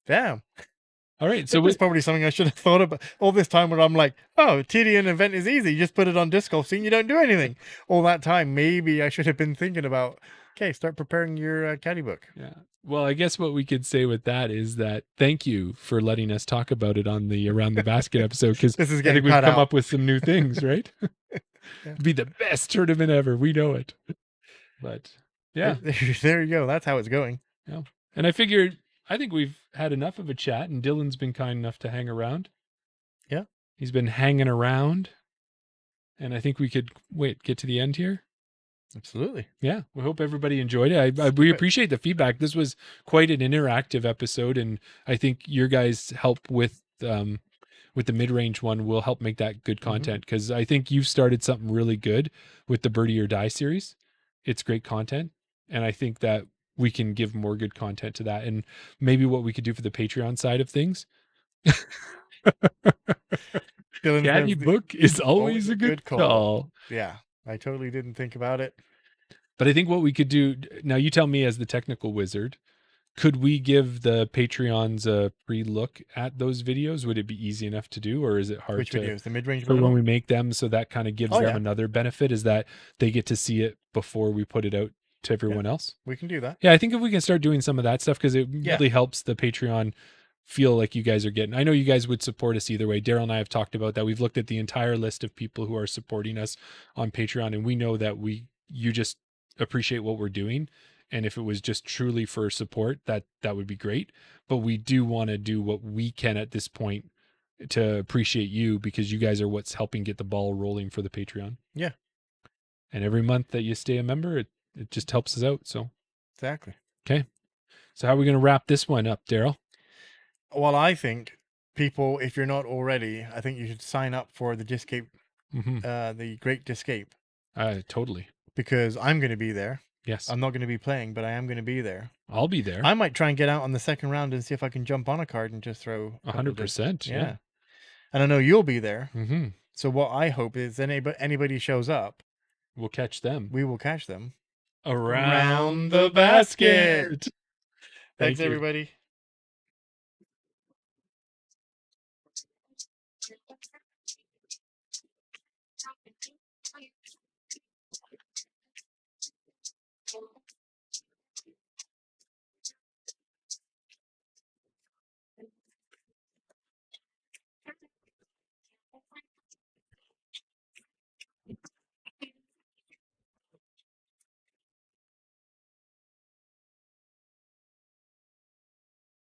Damn. All right. So it's probably something I should have thought about all this time where I'm like, oh, TD and event is easy. You just put it on disc golf scene. You don't do anything. All that time, maybe I should have been thinking about, okay, start preparing your caddy book. Yeah. Well, I guess what we could say with that is that thank you for letting us talk about it on the Around the Basket episode, because I think we've come up with some new things, right? It'd be the best tournament ever. We know it. But yeah. There you go. That's how it's going. Yeah. And I figured, I think we've had enough of a chat, and Dylan's been kind enough to hang around. Yeah. He's been hanging around. And I think we could, get to the end here. Absolutely. Yeah. We hope everybody enjoyed it. We appreciate the feedback. This was quite an interactive episode. And I think your guys' help with the mid-range one will help make that good content. Because I think you've started something really good with the Birdie or Die series. It's great content. And I think that we can give more good content to that. And maybe what we could do for the Patreon side of things. Dylan Caddy says the- book is always a good call. Yeah, I totally didn't think about it. But I think what we could do now, you tell me as the technical wizard, could we give the Patreons a pre-look at those videos? Would it be easy enough to do, or is it hard Which to videos? The mid-range for when model? we make them? So that kind of gives Oh, them yeah. another benefit, is that they get to see it before we put it out to everyone else. We can do that. Yeah, I think if we can start doing some of that stuff, because it Yeah. really helps the Patreon feel like you guys are getting. I know you guys would support us either way. Daryl and I have talked about that. We've looked at the entire list of people who are supporting us on Patreon, and we know that you just appreciate what we're doing. And if it was just truly for support, that would be great. But we do want to do what we can at this point to appreciate you, because you guys are what's helping get the ball rolling for the Patreon. Yeah. And every month that you stay a member, it just helps us out. So, Exactly. so how are we going to wrap this one up, Daryl? Well, I think people, if you're not already, I think you should sign up for the Discape, Mm-hmm. the Great Discape, Totally. because I'm going to be there. Yes. I'm not going to be playing, but I am going to be there. I'll be there. I might try and get out on the second round and see if I can jump on a card and just throw 100%. Yeah. And I know you'll be there. Mm-hmm. So what I hope is anybody shows up, We'll catch them we will catch them around the basket. Thanks, Thank you. everybody.